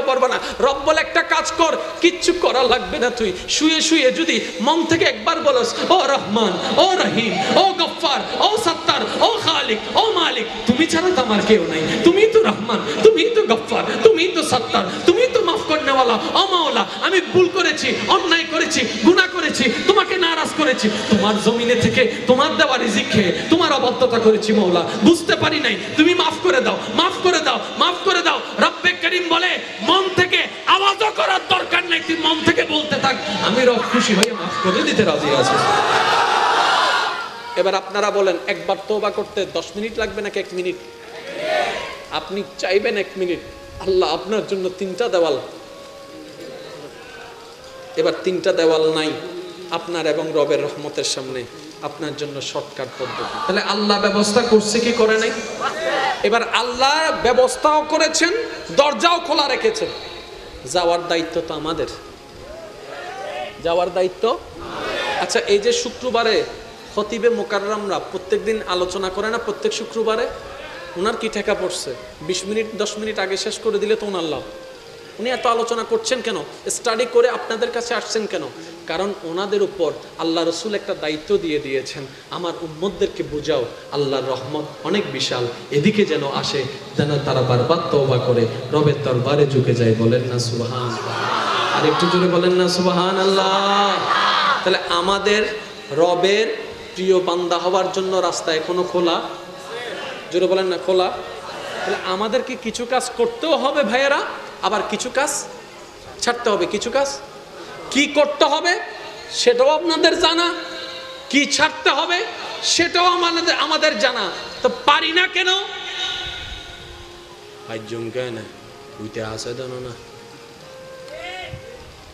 পারবে না। রব বলে একটা কাজ কর, কিচ্ছু করা লাগবে না, তুই শুয়ে শুয়ে যদি মন থেকে একবার বলস ও রহমান, ও রহিম, ও গফফার, ও সত্তার, ও খালিক, ও মালিক, তুমি ছাড়া তো আমার কেউ নাই, তুমি তো রহমান, তুমি তো গফফার, তুমি তো সত্তার, তুমি তো মাফ করনেওয়ালা, ও মাওলা, আমি ভুল করেছি, অন্যায় করেছি, গুনাহ করেছি, তোমাকে নারাজ করেছি, তোমার জমিনে থেকে তোমার দেওয়া রিজিক খেয়ে তোমার অবাধ্যতা করেছি মাওলা, বুঝতে পারি নাই, তুমি মাফ করে দাও, মাফ করে দাও, মাফ করে দাও। রব্বে করিম বলে মন থেকে আওয়াজও করার দরকার নাই, তুই মন থেকে বলতে থাক, আমি রব খুশি হয়ে মাফ করে দিতে রাজি আছি। এবার আপনারা বলেন, একবার তওবা করতে 10 মিনিট লাগবে নাকি 1 মিনিট? আপনি চাইবেন 1 মিনিট, আল্লাহ আপনার জন্য 3টা দেওয়াল, এবার 3টা দেওয়াল নাই আপনার এবং রবের রহমতের সামনে, আপনার জন্য শর্টকাট পদ্ধতি। তাহলে আল্লাহ ব্যবস্থা করছে কি করে নাই? এবার আল্লাহ ব্যবস্থাও করেছেন, দরজাও খোলা রেখেছেন, যাওয়ার দায়িত্ব তো আমাদের, যাওয়ার দায়িত্ব। আচ্ছা, এই যে শুক্রবারে খতিবে মুকাররমরা প্রত্যেকদিন আলোচনা করে না, প্রত্যেক শুক্রবারে, ওনার কি ঠেকা পড়ছে? 20 মিনিট 10 মিনিট আগে শেষ করে দিলে তো ওনার লাভ। উনি এত আলোচনা করছেন কেন? স্টাডি করে আপনাদের কাছে আসছেন কেন? কারণ ওনাদের উপর আল্লাহ রসুল একটা দায়িত্ব দিয়ে দিয়েছেন, আমার উম্মতদেরকে বোঝাও আল্লাহর রহমত অনেক বিশাল, এদিকে যেন আসে, যেন তারা বারবার তওবা করে রবের দরবারে ঝুঁকে যায়। বলেন না সুবহানাল্লাহ? আর একটু জোরে বলেন না সুবহানাল্লাহ? তাহলে আমাদের রবের প্রিয় বান্দা হওয়ার জন্য রাস্তা এখনো খোলা, জোরে বলেন না খোলা। তাহলে আমাদেরকে কিছু কাজ করতেও হবে ভাইয়েরা, আবার কিছু কাজ ছাড়তে হবে। কিছু কাজ কি করতে হবে সেটাও আপনাদের জানা, কি ছাড়তে হবে সেটাও আমাদের জানা। তো পারি না কেন? আইজম কেন উইতে আসে জানো না,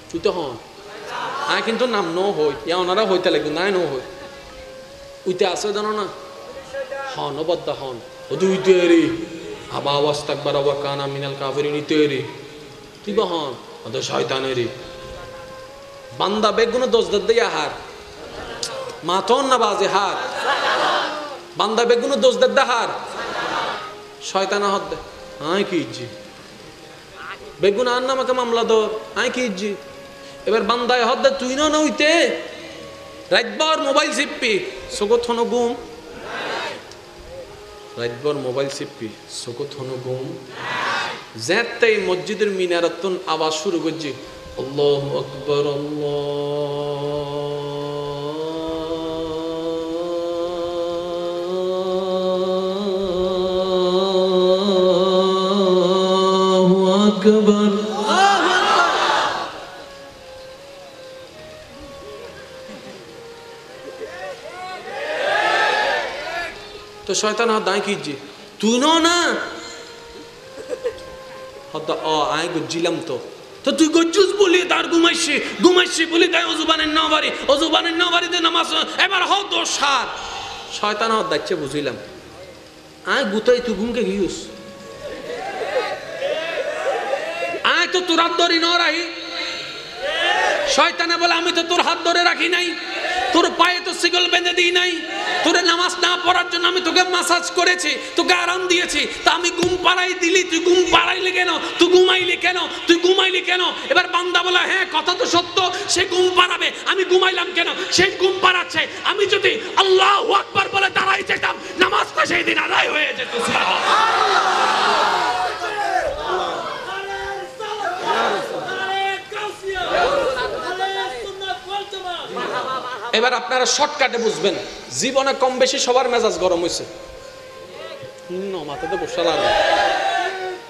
তুই তো হন আয় কিন্তু নাম ন হই, ইয়া ওনারা হইতে লাগবে নাই ন হই, উইতে আসে জানো না, হন অবদ্ধ হন ও তুই তৈরি আবা আওয়াজ থাকবার আবার কানা মিনাল কাফেরি নি তৈরি, তুই বা হন ওদের শয়তানেরই বান্দা বেগুনো দোষ দিয়া হার মাথন না বাজে হার, বান্দা বেগুনো দোষ দে হার শয়তানা হদ দে আয় কি ইজ্জি বেগুন আর নামাকে মামলা দর আয় কি ইজ্জি। এবার বান্দায় হদ দে তুই না হইতে রাতবার মোবাইল চিপ্পি চোখত হনো গুম, রাতবার মোবাইল চিপ্পি চোখত হনো গুম, যেতে মসজিদের মিনারাতন আওয়াজ শুরু করছি আল্লাহু আকবার আল্লাহু আকবার, তো শয়তান হাত দাঁড়িয়ে কিজি তুই না হদ আয় গজ্জিলাম তো, তো তুই গজ্জুস বলি তার ঘুমাইছি বলি তাই অজুবানের নাবারিতে নামাজ এবার হ দোষ সার শয়তান হাত দাচ্ছে বুঝিলাম আয় গুতাই তুই ঘুমকে গিয়েছ আয় তো তোর হাত ধরি ন রাহি, শয়তানে বলে আমি তো তোর হাত ধরে রাখি নাই, তোর পায়ে তো শিকল বেঁধে দিই নাই, তোর নামাজ না পড়ার জন্য আমি তোকে মাসাজ করেছি, তোকে আরাম দিয়েছি, তা আমি ঘুম পাড়াই দিলি, তুই ঘুম পাড়াইলি কেন, তুই ঘুমাইলি কেন? এবার বান্দা বলে হ্যাঁ কথা তো সত্য, সে ঘুম পাড়াবে, আমি ঘুমাইলাম কেন? সে ঘুম পাড়াচ্ছে, আমি যদি আল্লাহু আকবার বলে দাঁড়াই যেতাম নামাজটা সেই দিন আদায় হয়ে যেত। এবার আপনারা শর্টকাটে বুঝবেন, জীবনে কম বেশি সবার মেজাজ গরম হয়েছে, মাথাতে বসা লাগে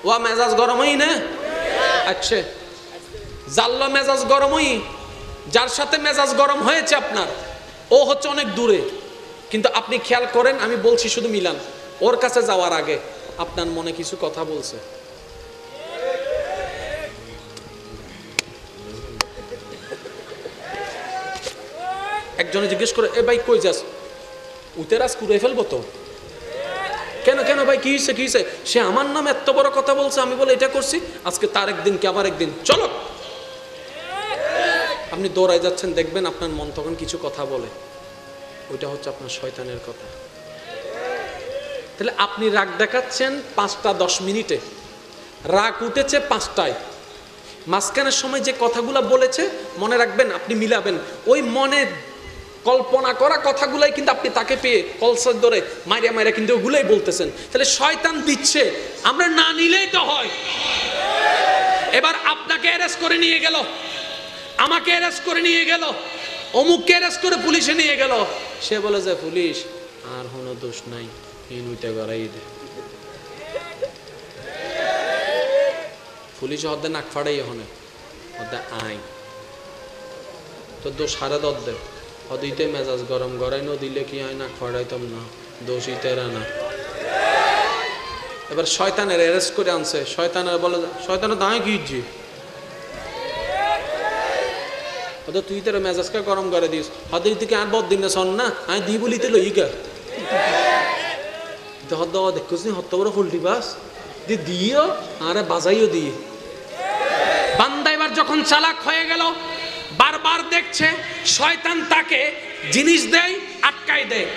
ও মেজাজ গরম হই না। আচ্ছা জাল্লা মেজাজ গরম হই, যার সাথে মেজাজ গরম হয়েছে আপনার ও হচ্ছে অনেক দূরে, কিন্তু আপনি খেয়াল করেন আমি বলছি শুধু মিলান, ওর কাছে যাওয়ার আগে আপনার মনে কিছু কথা বলছে, একজনে জিজ্ঞেস করে এ ভাই কই যাস, উতেরাজ কুড়ে ফেলবো তো, কেন কেন ভাই কি হয়েছে, সে আমার নাম এত বড় কথা বলছে, আমি বলে এটা করছি, আজকে তার একদিন কি আমার একদিন, চলো। আপনি দৌড়ায় যাচ্ছেন, দেখবেন আপনার মন তখন কিছু কথা বলে, ওইটা হচ্ছে আপনার শয়তানের কথা। তাহলে আপনি রাগ দেখাচ্ছেন 5টা 10 মিনিটে, রাগ উঠেছে 5টায়, মাঝখানের সময় যে কথাগুলো বলেছে মনে রাখবেন, আপনি মিলাবেন ওই মনে কল্পনা করা কথাগুলাই কিন্তু আপনি তাকে পেয়ে কলসার ধরে মাইরা মাইরা কিন্তু ওগুলাই বলতেছেন। তাহলে শয়তান দিচ্ছে, আমরা না নিলেই তো হয়। এবার আপনাকে অ্যারেস্ট করে নিয়ে গেল, আমাকে অ্যারেস্ট করে নিয়ে গেল, অমুককে অ্যারেস্ট করে পুলিশে নিয়ে গেল। সে বলে যে পুলিশ আর কোনো দোষ নাই, ইনুইটা গড়াই দে। পুলিশ হদ্দে নাক ফাড়াই হনে হদ্দে আই তো দোষ হারে দদ্দে হদিতে মেজাজ গরম গড়াই ন দিলে কি হয় নাক ফাড়াইতাম না, দোষই তেরা না। এবার শয়তানের অ্যারেস্ট করে আনছে, শয়তানের বলে শয়তানের দাঁড়ায় গিয়েছি হয়তো তুই তোর মেজাজকে গরম করে দিস, হয়তো তুই আর বদ দিন না শোন না আমি দি বলিতে লই গা হদ্দ দেখুস নি হত্য বড় ফুলটি বাস দিয়ে দিও আরে বাজাইও দিয়ে। বান্দা এবার যখন চালাক হয়ে গেল, বারবার দেখছে শয়তান তাকে জিনিস দেয় আটকায় দেয়,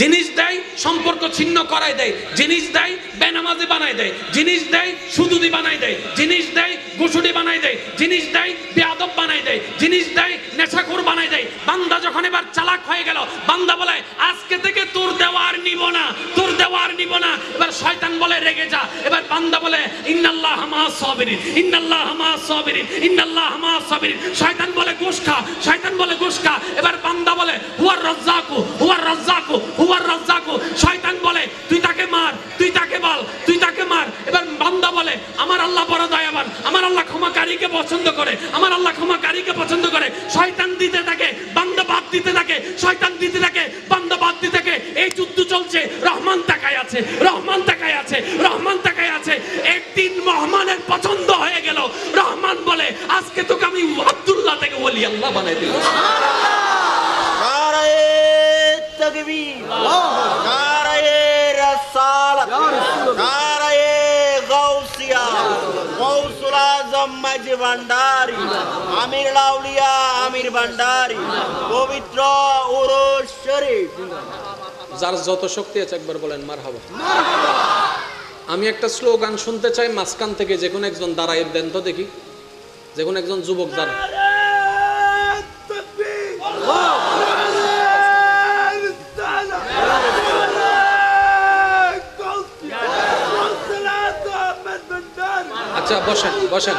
জিনিস দেয় সম্পর্ক ছিন্ন করায় দেয়, জিনিস দেয় বেনামাজি বানায় দেয়, জিনিস দেয় সুদুদি বানায় দেয়, জিনিস দেয় গুসুডি বানায় দেয়, জিনিস দেয় বেয়াদব বানায় দেয়, জিনিস দেয় নেশাখোর বানায় দেয়। বান্দা যখন এবার চালাক হয়ে গেল, বান্দা বলে আজকে থেকে তোর দেওয়ার নিব না, তোর দেওয়ার নিব না। এবার শয়তান বলে রেগে যা। এবার বান্দা বলে ইন্নাল্লাহ মাআস সাবিরিন, ইন্নাল্লাহ মাআস সাবিরিন, ইন্নাল্লাহ মাআস সাবিরিন। শয়তান বলে ঘুষ খা, শয়তান বলে ঘুষ খা। এবার বান্দা বলে হুয়ার রাজ্জাকু, হুয়ার রাজ্জাকু, হুয়ার রাজ্জাকু। শয়তান বলে তুই তাকে মার, তুই তাকে বল, তুই তাকে মার। এবার বান্দা বলে আমার আল্লাহ বড় দয়াবান, আমার আল্লাহ ক্ষমাকারীকে পছন্দ করে, আমার আল্লাহ ক্ষমাকারীকে পছন্দ করে। শয়তান দিতে থাকে, বান্দা বাদ দিতে থাকে, শয়তান দিতে থাকে, বান্দা বাদ দিতে থাকে। এই যুদ্ধ চলছে, রহমান তাকায় আছে, রহমান তাকায় আছে, রহমান তাকায় আছে। একদিন রহমানের পছন্দ হয়ে গেল, রহমান বলে আজকে তোকে আমি আব্দুল্লাহ থেকে ওলি আল্লাহ বানাই দিল। तकबीर, नाराए रसालत, नाराए गौसिया, गौसुल आजम माजी भांडारी, आमिर लाउलिया आमिर भांडारी, पवित्र उरुस शरीफ। যার যত শক্তি আছে একবার বলেন মারহাবা। আমি একটা স্লোগান শুনতে চাই মাঝখান থেকে, যে কোনো একজন দাঁড়ায় দেন তো দেখি, যে কোনো একজন যুবক দাঁড়ায়। আচ্ছা বসেন বসেন,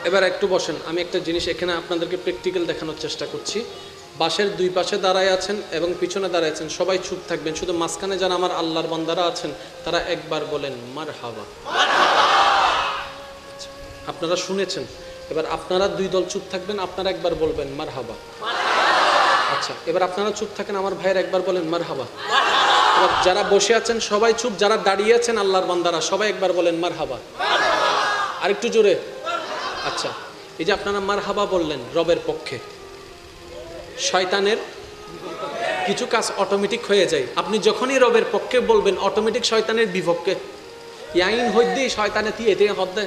এবার একটু বসেন। আমি একটা জিনিস এখানে আপনাদেরকে প্র্যাকটিক্যাল দেখানোর চেষ্টা করছি। বাসের দুই পাশে দাঁড়ায় আছেন এবং পিছনে দাঁড়ায় আছেন, সবাই চুপ থাকবেন। শুধু মাঝখানে যারা আমার আল্লাহর বান্দারা আছেন তারা একবার বলেন মারহাবা। আপনারা শুনেছেন, এবার আপনারা দুই দল চুপ থাকবেন, আপনারা একবার বলবেন মারহাবা। আচ্ছা এবার আপনারা চুপ থাকেন, আমার ভাইয়ের একবার বলেন মারহাবা। এবার যারা বসে আছেন সবাই চুপ, যারা দাঁড়িয়ে আছেন আল্লাহর বান্দারা সবাই একবার বলেন মারহাবা। আরেকটু জোরে। আচ্ছা এই যে আপনারা মারহাবা বললেন রবের পক্ষে, শয়তানের কিছু কাজ অটোমেটিক হয়ে যায়। আপনি যখনই রবের পক্ষে বলবেন অটোমেটিক শয়তানের বিপক্ষে ইয়াইন হইদি শয়তানে তি এতে হদ্দে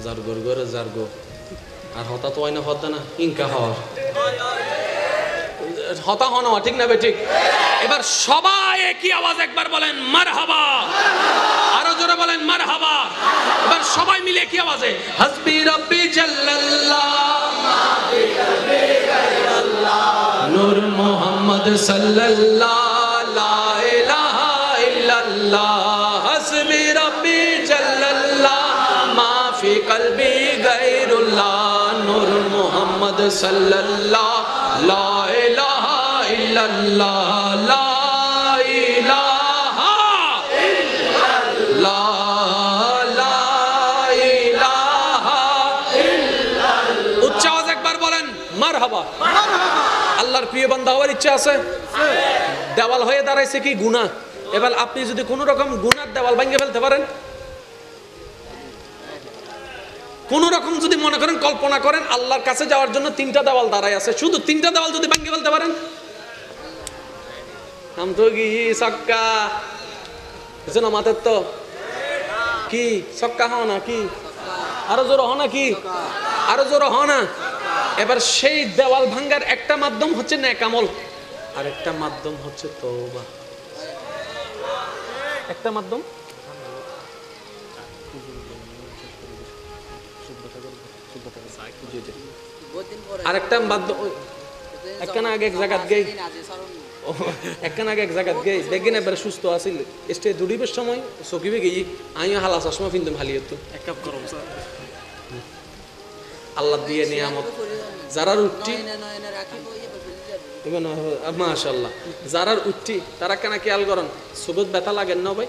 জার গর গর জার গো আর হতা তো না হদ্দা না ইনকা হওয়া হতা হওয়া না, ঠিক না বে ঠিক? এবার সবাই একই আওয়াজ একবার বলেন মারহাবা, আরো জোরে বলেন মারহাবা। এবার সবাই মিলে একই আওয়াজে হাসবি রাব্বি জাল্লাল্লাহ মাফি কলবি গায়রাল্লাহ নূর মুহাম্মদ সাল্লাল্লাহ লা ইলাহা ইল্লাল্লাহ হাসবি রাব্বি জাল্লাল্লাহ মাফি কলবি গায়রুল্লাহ নূর মুহাম্মদ সাল্লাল্লাহ লা ইলাহা ইল্লাল্লাহ লা ইলাহা ইল্লাল্লাহ লা ইলাহা ইল্লাল্লাহ। উচ্চ আওয়াজ একবার বলেন মারহাবা। আল্লাহর প্রিয় বান্দা হওয়ার ইচ্ছা আছে? দেওয়াল হয়ে দাঁড়াইছে কি গুনাহ। এবার আপনি যদি কোন রকম গুনার দেওয়াল ভেঙে ফেলতে পারেন, কোন রকম যদি মনে করেন কল্পনা করেন আল্লাহর কাছে যাওয়ার জন্য তিনটা দেওয়াল দাঁড়ায় আছে, শুধু তিনটা দেওয়াল যদি ভেঙে ফেলতে পারেন, আম তো কি সক্কা বুঝছেন আমাদের তো কি সক্কা হও না কি, আরো জোর হ না কি, আরো জোর হ না। এবার সেই দেওয়াল ভাঙ্গার একটা মাধ্যম হচ্ছে নেক আমল, আর একটা মাধ্যম হচ্ছে তওবা। একটা মাধ্যম আরেকটা বাদ্য একখানা আগে এক জায়গাত গেই একখানা আগে এক জায়গাত গেই দেখি না এবারে সুস্থ আছিল স্টে দুড়িবের সময় চকিবে গিয়ে আমিও হালা চশমা ফিনতে ভালি হতো এক কাপ গরম আল্লাহ দিয়ে নিয়ামত যারার উঠতি মাশাআল্লাহ যারার উঠতি তারা কেন খেয়াল করেন সুবত ব্যথা লাগেন না ভাই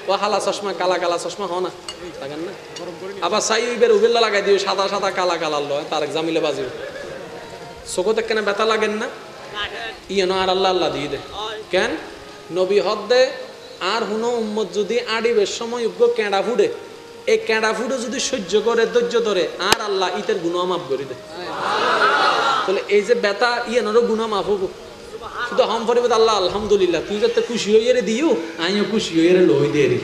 ও হালা চশমা কালা কালা চশমা হয় না লাগেন না আবার সাইবের উবেল্লা লাগাই দিও সাদা সাদা কালা কালার লয় তার জামিলে বাজিও চোখতে কেন ব্যথা লাগেন না ইয়ে আর আল্লাহ আল্লাহ দিয়ে দে কেন নবী হদ দে আর হুনো উম্মত যদি আড়িবের সময় উগ্র কেঁড়া ফুডে এই কেঁড়া ফুডে যদি সহ্য করে ধৈর্য ধরে আর আল্লাহ ইতের গুনাহ মাফ করে দে তাহলে এই যে ব্যথা ইয়ানোরও গুনাহ মাফ হবো শুধু হাম ফরিবত আল্লাহ আলহামদুলিল্লাহ তুই যাতে খুশি হইয়ে রে দিও আমিও খুশি হইয়ে রে লই দে রে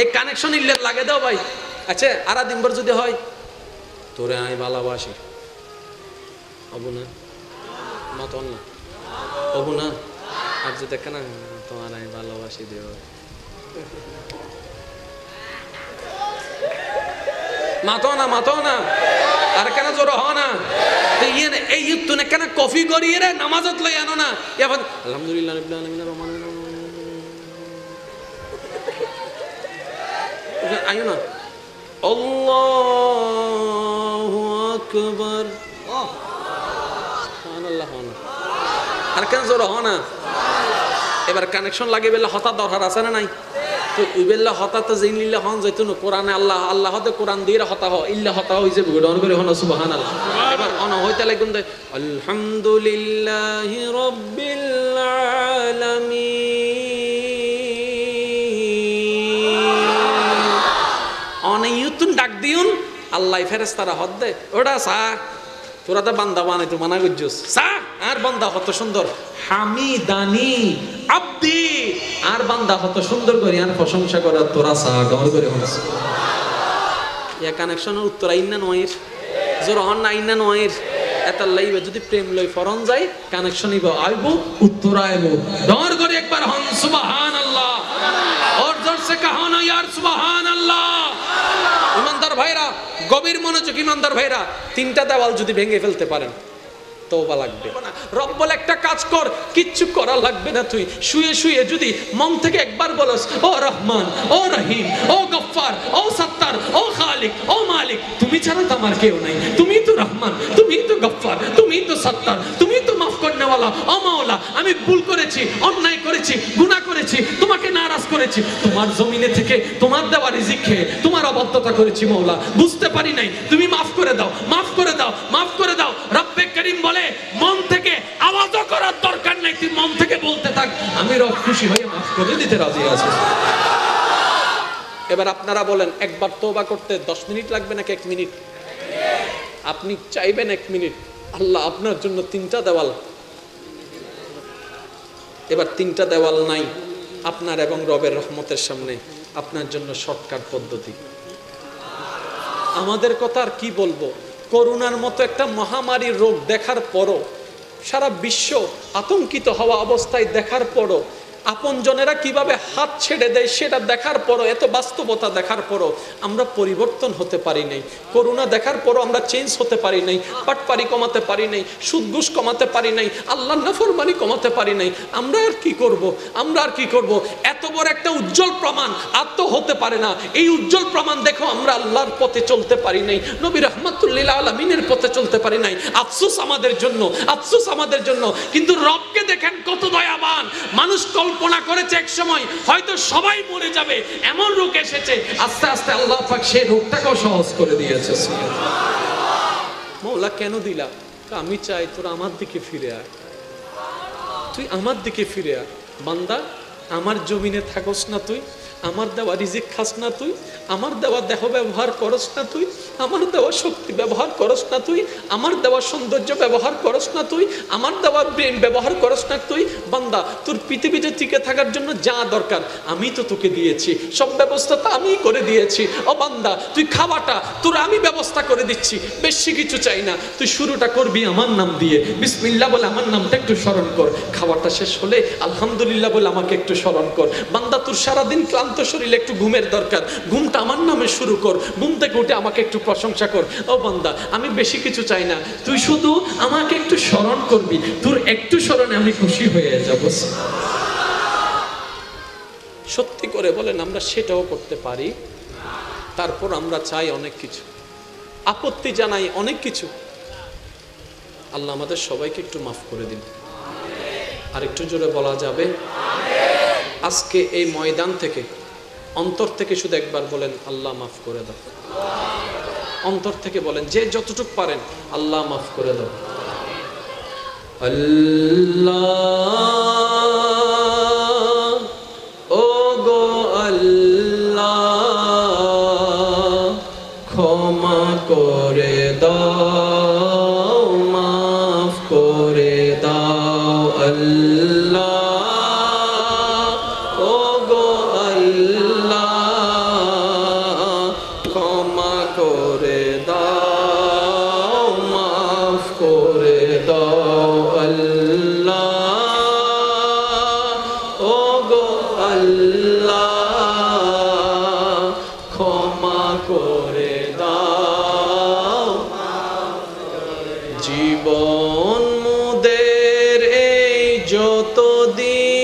এই কানেকশন ইল্লে লাগে দাও ভাই আচ্ছা আরা দিনভর যদি হয় তোরে আমি ভালোবাসি হবো না মতন না হবো না আর যদি দেখে না তোমার আমি ভালোবাসি দেব মাতো না আর কেন জোর হ না এই তুই কেন কফি করিয়ে রে নামাজত লই আনো না এখন আলহামদুলিল্লাহ রাব্বিল আলামিন রহমানির রহিম আইও না আল্লাহু আকবার সুবহানাল্লাহ আর কেন জোর হ না এবার কানেকশন লাগে বেলা হঠাৎ দরকার আছে না নাই তো ইবেল্লা হঠাৎ জিন লিল্লা হন যাইতো না কোরআনে আল্লাহ আল্লাহ হতে কোরআন দিয়ে হতা হ ইল্লা হতা হইছে গুডন করে হন সুবহানাল্লাহ এবার অন হইতে লাগুন দে আলহামদুলিল্লাহি রাব্বিল আলামিন অনেয়তুন ডাক দিউন আল্লাহ ফেরেশতারা হদ দে ওটা সা তোরা তো বান্দা বানাই তো মানা করছিস সা আর বান্দা কত সুন্দর হামিদানি আব্দি আর বান্দা কত সুন্দর করে আর প্রশংসা করা তোরা সা গর করে হনস ইয়া কানেকশনের উত্তর আইনা নয়ের জোর হন না আইনা নয়ের এত লাইবে যদি প্রেম লই ফরন যায় কানেকশন ইব আইবো উত্তর আইবো দর করে একবার হন সুবহানাল্লাহ और जोर से कहो ना यार সুবহানাল্লাহ ইমানদার ভাইরা গভীর মনোযোগ ইমানদার ভাইরা তিনটা দেওয়াল যদি ভেঙে ফেলতে পারেন তওবা লাগবে রব বলে একটা কাজ কর কিচ্ছু করা লাগবে না তুই শুয়ে শুয়ে যদি মন থেকে একবার বলস ও রহমান ও রহিম ও গফফার ও সত্তার ও খালিক ও মালিক তুমি ছাড়া তো আমার কেউ নাই তুমি তো রহমান তুমি তো গফফার তুমি তো সত্তার তুমি তো মাফ করনে वाला ও মাওলা আমি ভুল করেছি অন্যায় করেছি গুনাহ করেছি তোমাকে নারাজ করেছি তোমার জমিনে থেকে তোমার দেওয়া রিজিক খেয়ে তোমার অবাধ্যতা করেছি মাওলা বুঝতে পারি নাই তুমি মাফ করে দাও মাফ করে দাও মাফ করে দাও রব্বে করিম বলে মন থেকে আওয়াজও করার দরকার নাই তুই মন থেকে বলতে থাক আমি রব খুশি হয়ে মাফ করে দিতে রাজি আছি এবার আপনারা বলেন একবার তওবা করতে 10 মিনিট লাগবে নাকি 1 মিনিট আপনি চাইবেন 1 মিনিট আল্লাহ আপনার জন্য তিনটা দেওয়াল এবার তিনটা দেওয়াল নাই আপনার এবং রবের রহমতের সামনে আপনার জন্য শর্টকাট পদ্ধতি আমাদের কথা আর কি বলবো করোনার মতো একটা মহামারী রোগ দেখার পরও সারা বিশ্ব আতঙ্কিত হওয়া অবস্থায় দেখার পরও আপনজনেরা কিভাবে হাত ছেড়ে দেয় সেটা দেখার পরও এত বাস্তবতা দেখার পরও আমরা পরিবর্তন হতে পারি নাই করোনা দেখার পরও আমরা চেঞ্জ হতে পারি নাই পাটপারি কমাতে পারি নাই সুদ ঘুষ কমাতে পারি নাই আল্লাহর নাফরমানি কমাতে পারি নাই আমরা আর কি করব এত বড় একটা উজ্জ্বল প্রমাণ আর তো হতে পারে না এই উজ্জ্বল প্রমাণ দেখো আমরা আল্লাহর পথে চলতে পারি নাই নবী রাহমাতুল্লিল আলামিনের পথে চলতে পারি নাই আফসোস আমাদের জন্য কিন্তু রবকে দেখেন কত দয়াবান মানুষ কল্পনা করেছে এক সময় হয়তো সবাই মরে যাবে এমন রোগ এসেছে আস্তে আস্তে আল্লাহ পাক সেই রোগটাকেও সহজ করে দিয়েছে মওলা কেন দিলা আমি চাই তোরা আমার দিকে ফিরে আয় তুই আমার দিকে ফিরে আয় বান্দা আমার জমিনে থাকস না তুই আমার দেওয়া রিজিক খাস না তুই আমার দেওয়া দেহ ব্যবহার করস না তুই আমার দেওয়া শক্তি ব্যবহার করস না তুই আমার দেওয়া সৌন্দর্য ব্যবহার করস না তুই আমার দেওয়া ব্রেন ব্যবহার করস না তুই বান্দা তোর পৃথিবীতে টিকে থাকার জন্য যা দরকার আমি তো তোকে দিয়েছি সব ব্যবস্থা তো আমিই করে দিয়েছি ও বান্দা তুই খাওয়াটা তোর আমি ব্যবস্থা করে দিচ্ছি বেশি কিছু চাই না তুই শুরুটা করবি আমার নাম দিয়ে বিসমিল্লাহ বলে আমার নামটা একটু স্মরণ কর খাওয়াটা শেষ হলে আলহামদুলিল্লাহ বলে আমাকে একটু স্মরণ কর। বান্দা তোর সারাদিন ক্লান্ত শরীরে একটু ঘুমের দরকার, ঘুমটা আমার নামে শুরু কর। ঘুম থেকে উঠে আমাকে একটু প্রশংসা কর। ও বান্দা, আমি বেশি কিছু চাই না, তুই শুধু আমাকে একটু স্মরণ করবি, তোর একটু স্মরণে আমি খুশি হয়ে যাব। সত্যি করে বলেন, আমরা সেটাও করতে পারি? তারপর আমরা চাই অনেক কিছু, আপত্তি জানাই অনেক কিছু। আল্লাহ আমাদের সবাইকে একটু মাফ করে দিন। আর একটু জোরে বলা যাবে? আজকে এই ময়দান থেকে, অন্তর থেকে শুধু একবার বলেন, আল্লাহ মাফ করে দাও। অন্তর থেকে বলেন, যে যতটুকু পারেন, আল্লাহ মাফ করে দাও। আল্লাহ, ও গো আল্লাহ, ক্ষমা করে দাও, মাফ করে দাও। আল্লাহ, ও গো আল্লাহ, ক্ষমা করে দাও, মাফ করে দাও। আল্লাহ, ও গো আল্লাহ, ক্ষমা করে দাও। জীবন মুদের এই যতদিন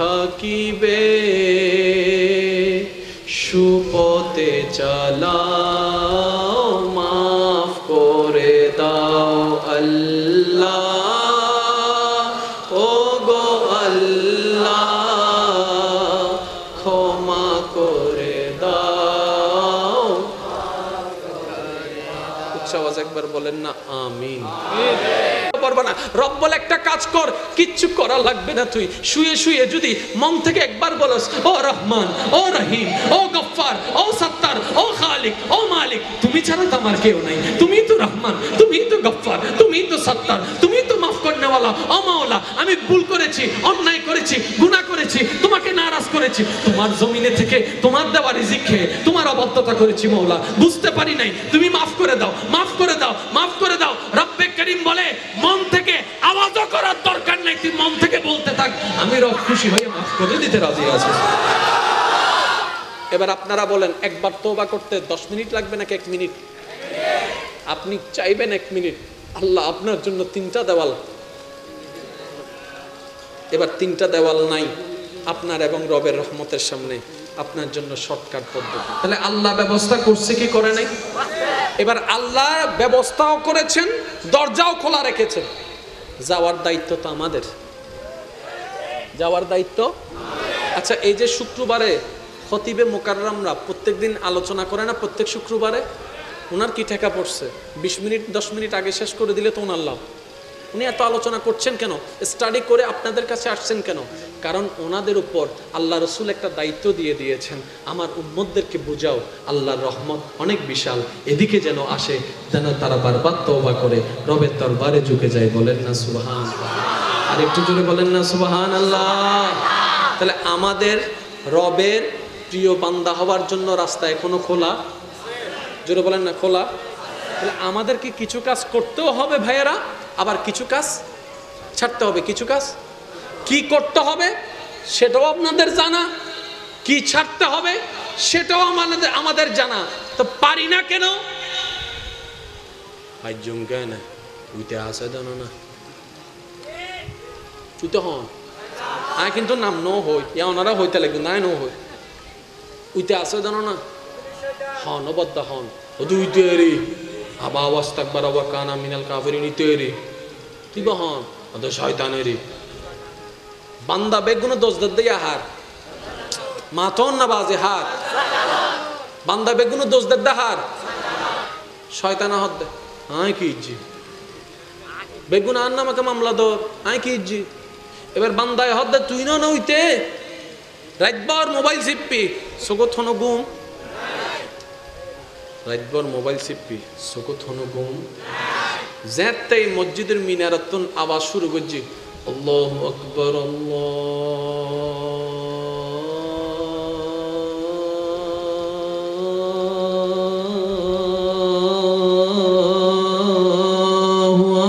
থাকিবে, সুপথে চালাও, মাফ করে দাও। আল্লাহ, ও গো আল্লাহ, ক্ষমা করে দাও। উচ্চ আওয়াজ একবার বলেন না আমিন। পারবা না, রব বলে একটা কাজ কর, কিচ্ছু করা লাগবে না। তুই শুয়ে শুয়ে যদি মন থেকে একবার বলস, ও রহমান, ও রহিম, ও গফফার, ও সত্তার, ও খালিক, ও মালিক, তুমি ছাড়া তো আমার কেউ নাই। তুমি তো রহমান, তুমি তো গফফার, তুমি তো সত্তার, তুমি তো মাফ করনেওয়ালা। ও মাওলা, আমি ভুল করেছি, অন্যায় করেছি, গুনাহ করেছি, তোমাকে নারাজ করেছি। তোমার জমিনে থেকে তোমার দেওয়া রিজিক খেয়ে তোমার অবাধ্যতা করেছি মাওলা, বুঝতে পারি নাই। তুমি মাফ করে দাও, মাফ করে দাও, মাফ করে দাও। রব্বে করিম বলে, মন থেকে আওয়াজও করার দরকার নাই, তুই মন থেকে বলতে থাক, আমি রব খুশি হয়ে মাফ করে দিতে রাজি আছি। এবার আপনারা বলেন, একবার তওবা করতে 10 মিনিট লাগবে নাকি 1 মিনিট? আপনি চাইবেন 1 মিনিট, আল্লাহ আপনার জন্য 3টা দেওয়াল। এবার 3টা দেওয়াল নাই আপনার এবং রবের রহমতের সামনে, আপনার জন্য শর্টকাট পদ্ধতি। তাহলে আল্লাহ ব্যবস্থা করছে কি করে নাই? এবার আল্লাহ ব্যবস্থাও করেছেন, দরজাও খোলা রেখেছেন। যাওয়ার দায়িত্ব তো আমাদের, যাওয়ার দায়িত্ব। আচ্ছা, এই যে শুক্রবারে খতিবে মুকাররমরা প্রত্যেকদিন আলোচনা করে না, প্রত্যেক শুক্রবারে, ওনার কি ঠেকা পড়ছে? 20 মিনিট 10 মিনিট আগে শেষ করে দিলে তো ওনার লাভ। উনি এত আলোচনা করছেন কেন? স্টাডি করে আপনাদের কাছে আসছেন কেন? কারণ ওনাদের উপর আল্লাহ রসুল একটা দায়িত্ব দিয়ে দিয়েছেন, আমার উম্মতদেরকে বুঝাও আল্লাহর রহমত অনেক বিশাল, এদিকে যেন আসে, যেন তারা বারবার তওবা করে রবের দরবারে ঝুঁকে যায়। বলেন না সুবহান? আর একটু জোরে বলেন না সুবহান আল্লাহ। তাহলে আমাদের রবের প্রিয় বান্দা হওয়ার জন্য রাস্তা এখনো খোলা। জোরে বলেন না খোলা। তাহলে আমাদেরকে কিছু কাজ করতেও হবে ভাইয়েরা, আবার কিছু কাজ ছাড়তে হবে। কিছু কাজ কি করতে হবে সেটাও আপনাদের জানা, কি ছাড়তে হবে সেটাও আমাদের জানা। তো পারি না কেন? আইজুম কেন উইতে আসে জানো না, তুই তো হন আয় কিন্তু নাম নো হই, ওনারা হইতে লাগবে নাই নো হই, উইতে আসে জানো না, হন অবদ্ধ হন দুই তৈরি আবা আওয়াজ থাকবার আবার কানা মিনাল কাফেরি নি তৈরি, তুই বা হন ওদের শয়তানেরই বান্দা বেগুনো দোষ দিয়া হার মাথন না বাজে হার, বান্দা বেগুনো দোষ দে হার শয়তানা হদ দে আয় কি ইজ্জি বেগুন আর নামাকে মামলা দর আয় কি ইজ্জি। এবার বান্দায় হদ দে তুই না হইতে রাতবার মোবাইল চিপ্পি চকুত হনো গুম, রাতবার মোবাইল চিপ্পি চকুত হনো গুম, যেতে মসজিদের মিনারাতুন আওয়াজ শুরু করছি আল্লাহু আকবার আল্লাহু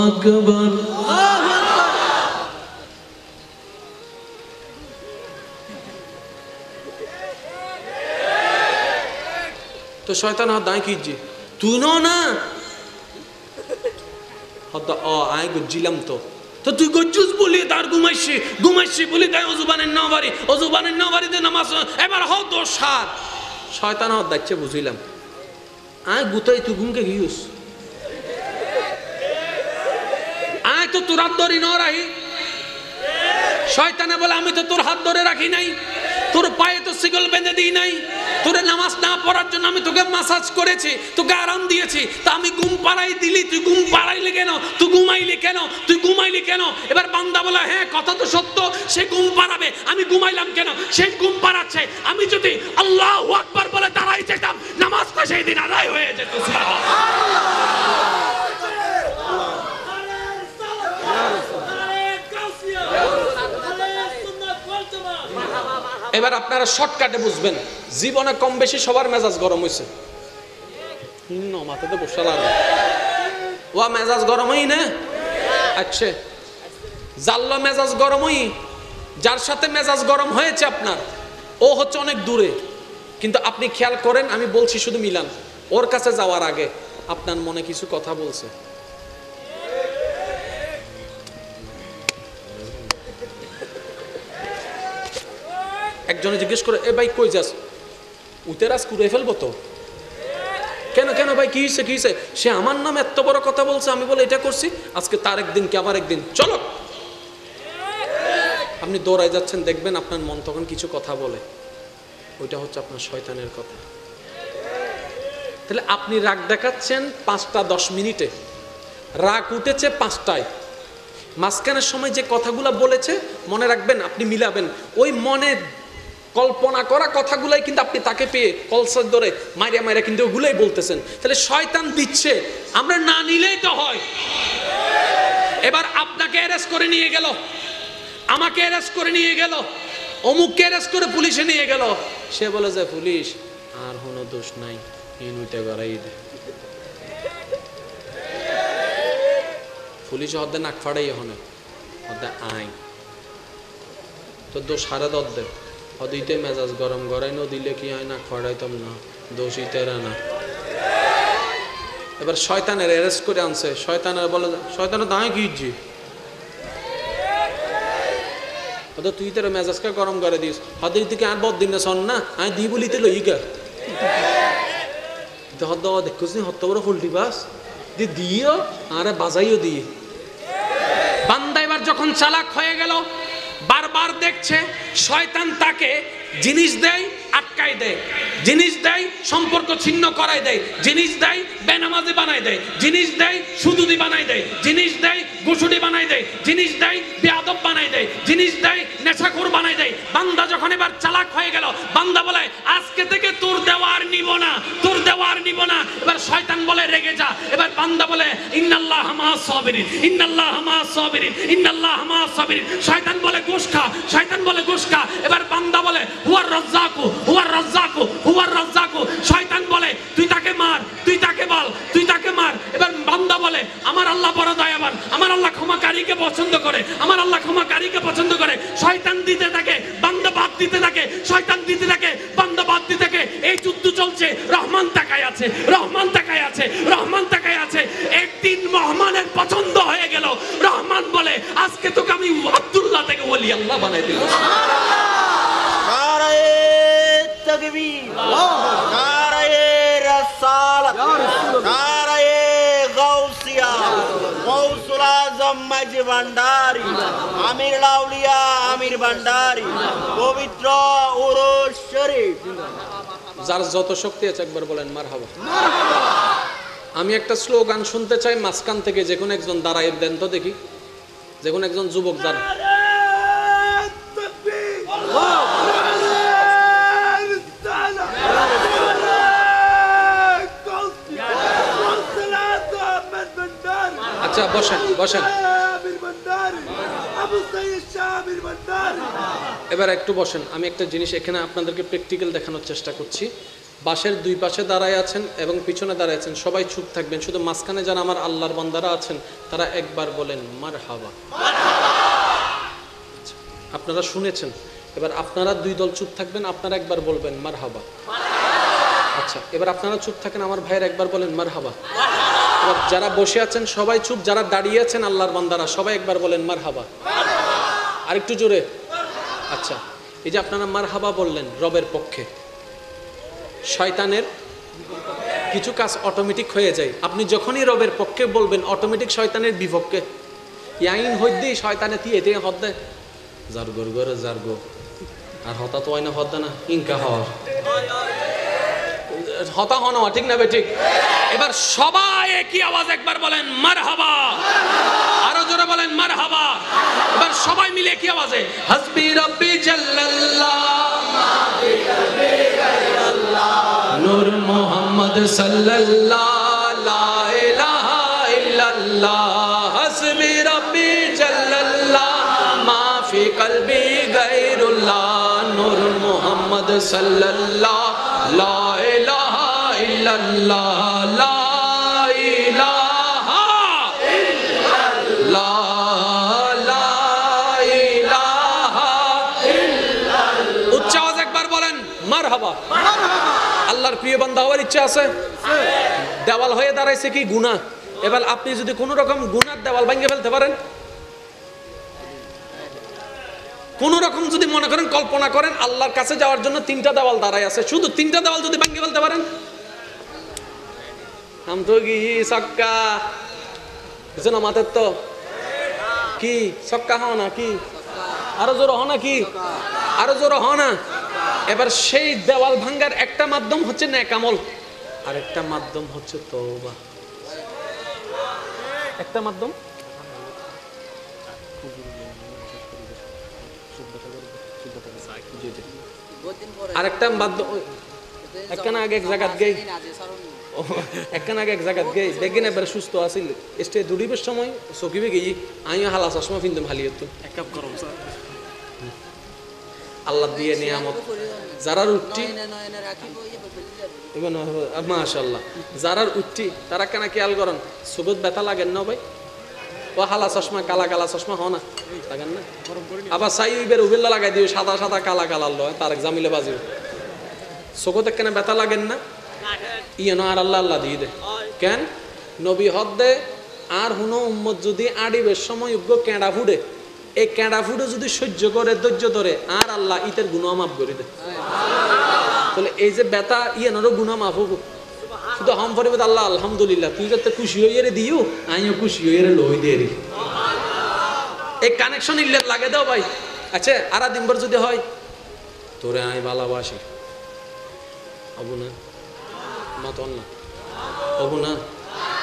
আকবার। তো শয়তান হাত দাঁড়িয়ে কিজি তুই না হদ্দা আয় গজ্জিলাম তো তো তুই গজ্জুস বলি তার ঘুমাইছি বলি তাই অজুবানের নাবারিতে নামাজ এবার হ দোষ সার শয়তান হাত দাচ্ছে বুঝিলাম আয় গুতাই তুই ঘুমকে গিয়েছ আয় তো তোর হাত ধরি ন রাহি শয়তানে বলে আমি তো তোর হাত ধরে রাখি নাই তোর পায়ে তো শিকল বেঁধে দিই নাই তোরে নামাজ না পড়ার জন্য আমি তোকে মাসাজ করেছি তোকে আরাম দিয়েছি তা আমি ঘুম পাড়াই দিলি তুই ঘুম পাড়াইলি কেন তুই ঘুমাইলি কেন এবার বান্দা বলে হ্যাঁ কথা তো সত্য সে ঘুম পাড়াবে আমি ঘুমাইলাম কেন সে ঘুম পাড়াচ্ছে আমি যদি আল্লাহু আকবার বলে দাঁড়াই যেতাম নামাজটা সেই দিন আদায় হয়ে যেত এবার আপনারা শর্টকাটে বুঝবেন জীবনে কম বেশি সবার মেজাজ গরম হয়েছে মাথাতে বসা লাগে ও মেজাজ গরম হই না আচ্ছা জাল্ল মেজাজ গরম হই যার সাথে মেজাজ গরম হয়েছে আপনার ও হচ্ছে অনেক দূরে কিন্তু আপনি খেয়াল করেন আমি বলছি শুধু মিলান ওর কাছে যাওয়ার আগে আপনার মনে কিছু কথা বলছে একজনে জিজ্ঞেস করে এ ভাই কই যাস উতেরাস কুড়ে ফেলবো তো কেন ভাই কি হয়েছে সে আমার নাম এত বড় কথা বলছে আমি বলে এটা করছি আজকে তার একদিন কি আবার একদিন চলো আপনি দৌড়ায় যাচ্ছেন দেখবেন আপনার মন তখন কিছু কথা বলে ওইটা হচ্ছে আপনার শয়তানের কথা তাহলে আপনি রাগ দেখাচ্ছেন 5টা 10 মিনিটে রাগ উঠেছে 5টায় মাঝখানের সময় যে কথাগুলো বলেছে মনে রাখবেন আপনি মিলাবেন ওই মনে কল্পনা করা কথাগুলাই কিন্তু আপনি তাকে পেয়ে কলসার ধরে মাইরা কিন্তু ওগুলাই বলতেছেন তাহলে শয়তান দিচ্ছে আমরা না নিলেই তো হয় এবার আপনাকে অ্যারেস্ট করে নিয়ে গেল আমাকে অ্যারেস্ট করে নিয়ে গেল অমুককে অ্যারেস্ট করে পুলিশে নিয়ে গেল সে বলে যে পুলিশ আর কোনো দোষ নাই ইনুইতে গড়াই দে পুলিশ হদ্দে নাক ফাড়াই হনে হদ্দে আইন তো দোষ হারে দদ্দে হদিতে মেজাজ গরম গড়াই ন দিলে কি হয় নাক ফাড়াইতাম না দোষই তেরা না এবার শয়তানের অ্যারেস্ট করে আনছে শয়তানের বলে শয়তানের দাঁড়ায় গিয়েছি হয়তো তুই তোর মেজাজকে গরম করে দিস হদের থেকে আর বদিন না শোন না আমি দি বলিতে লইগা হদ্দ দেখছিস হত্ত বড় ফুলটি বাস দিও আরে বাজাইও দিয়ে বান্দা এবার যখন চালাক হয়ে গেল বারবার দেখছে শয়তান তাকে জিনিস দেয় আটকাই দেয় জিনিস দেয় সম্পর্ক ছিন্ন করাই দেয় জিনিস দেয় বেনামাজি বানাই দেয় জিনিস দেয় সুদুদি বানাই দেয় জিনিস দেয় গুসুডি বানাই দেয় জিনিস দেয় বেয়াদব বানাই দেয় জিনিস দেয় নেশাখোর বানাই দেয় বান্দা যখন এবার চালাক হয়ে গেল বান্দা বলে আজকে থেকে তোর দেওয়ার নিব না এবার শয়তান বলে রেগে যা এবার বান্দা বলে ইন্নাল্লাহা মা'আস সাবিরিন ইন্নাল্লাহা মা'আস সাবিরিন ইন্নাল্লাহা মা'আস সাবিরিন শয়তান বলে গোশ খা এবার বান্দা বলে হুয়ার রাজ্জাকু শয়তান বলে তুই তাকে মার তুই তাকে মার এবার বান্দা বলে আমার আল্লাহ বড় দয়াবান আমার আল্লাহ ক্ষমাকারীকে পছন্দ করে শয়তান দিতে থাকে বান্দা বাদ দিতে থাকে শয়তান দিতে থাকে বান্দা বাদ দিতে থাকে এই যুদ্ধ চলছে রহমান তাকায় আছে একদিন রহমানের পছন্দ হয়ে গেল রহমান বলে আজকে তোকে আমি আব্দুল্লাহ থেকে ওলি আল্লাহ বানাই দিল तकबीर नाराए रसालत नाराए गौसिया गौसुल आजम मजी भंडारी आमिर लाउलिया आमिर भंडारी पवित्र उरुस शरीफ যার যত শক্তি আছে একবার বলেন মারহাবা আমি একটা স্লোগান শুনতে চাই মাঝখান থেকে যে কোন একজন দাঁড়ায় দেন তো দেখি যে কোন একজন যুবক দাঁড়ায় আচ্ছা বসেন এবার একটু বসেন আমি একটা জিনিস এখানে আপনাদেরকে প্র্যাকটিক্যাল দেখানোর চেষ্টা করছি বাসের দুই পাশে দাঁড়ায় আছেন এবং পিছনে দাঁড়ায় আছেন সবাই চুপ থাকবেন শুধু মাঝখানে যারা আমার আল্লাহর বান্দারা আছেন তারা একবার বলেন মারহাবা আপনারা শুনেছেন এবার আপনারা দুই দল চুপ থাকবেন, আপনারা একবার বলবেন মারহাবা। আচ্ছা, এবার আপনারা চুপ থাকেন, আমার ভাইয়ের একবার বলেন মারহাবা। এবার যারা বসে আছেন সবাই চুপ, যারা দাঁড়িয়ে আছেন আল্লাহর বান্দারা সবাই একবার বলেন মারহাবা। আরেকটু জোরে। আচ্ছা, এই যে আপনারা মারহাবা বললেন রবের পক্ষে, শয়তানের কিছু কাজ অটোমেটিক হয়ে যায়। আপনি যখনই রবের পক্ষে বলবেন অটোমেটিক শয়তানের বিপক্ষে ইয়াইন হইদি শয়তানে তি এতে হদ্দে জার গর গর জার গো আর হতা তো আইনা হদ্দে না ইনকা হওয়ার হতা হনো ঠিক না বে ঠিক। এবার সবাই একই আওয়াজ একবার বলেন মারহাবা, আরো জোরে বলেন মারহাবা। এবার সবাই মিলে একই আওয়াজে হাসবি রাব্বি জাল্লাল্লাহ মাফি কলবি গায়রাল্লাহ নূর মুহাম্মদ সাল্লাল্লাহ লা ইলাহা ইল্লাল্লাহ হাসবি রাব্বি জাল্লাল্লাহ মাফি কলবি গায়রুল্লাহ নূর মুহাম্মদ সাল্লাল্লাহ লা ইলাহা ইল্লাল্লাহ লা ইলাহা ইল্লাল্লাহ লা ইলাহা ইল্লাল্লাহ। উচ্চ আওয়াজে একবার বলেন মারহাবা। আল্লাহর প্রিয় বান্দা হওয়ার ইচ্ছা আছে? দেওয়াল হয়ে দাঁড়াইছে কি গুনাহ। এবার আপনি যদি কোন রকম গুনার দেওয়াল ভেঙে ফেলতে পারেন, কোন রকম যদি মনে করেন কল্পনা করেন আল্লাহর কাছে যাওয়ার জন্য তিনটা দেওয়াল দাঁড়ায় আছে, শুধু তিনটা দেওয়াল যদি ভেঙে ফেলতে পারেন, আম তো কি সক্কা কিছু না মাথার তো কি সক্কা হও না কি আরো জোর হ না কি আরো জোর হ না। এবার সেই দেওয়াল ভাঙ্গার একটা মাধ্যম হচ্ছে নেক আমল, আর একটা মাধ্যম হচ্ছে তওবা। একটা মাধ্যম আরেকটা মাধ্যম একখানা আগে এক জায়গাত গেই একখানা আগে এক জায়গাত গেই দেখেন এবার সুস্থ আছিল স্টে দুড়িবের সময় চকিবে গেই আইও হালা চশমা ফিনতাম হালিয়ত এক কাপ গরম আল্লাহ দিয়ে নিয়ামত যারার উঠটি মাশাআল্লাহ যারার উঠটি তারা কেন খেয়াল করেন সুগত ব্যথা লাগেন না ভাই? ও হালা চশমা কালা কালা চশমা হ না লাগেন না? আবার সাই উইবের উবেল্লা লাগাই দিও সাদা সাদা কালা কালা লয় তার জামিলে বাজিও সুগত কেন ব্যথা লাগেন না? ইয়েন আর আল্লাহ আল্লাহ দিয়ে দে কেন নবী হদ দে আর হুনো উম্মত যদি আড়িবের সময় উগ্র কেঁড়া ফুডে এই কেঁড়া ফুডে যদি সহ্য করে ধৈর্য ধরে আর আল্লাহ ইতের গুনাহ মাফ করে দে। তাহলে এই যে ব্যথা ইয়ানোরও গুনাহ মাফ হবো শুধু হাম ফরিবত আল্লাহ আলহামদুলিল্লাহ তুই যাতে খুশি হইয়ে রে দিও আমিও খুশি হইয়ে রে লই দিয়ে রে এই কানেকশন ইল্লেত লাগে দাও ভাই। আচ্ছা আর দিনভর যদি হয় তোরে আমি ভালোবাসি অবু না মতন না অবু না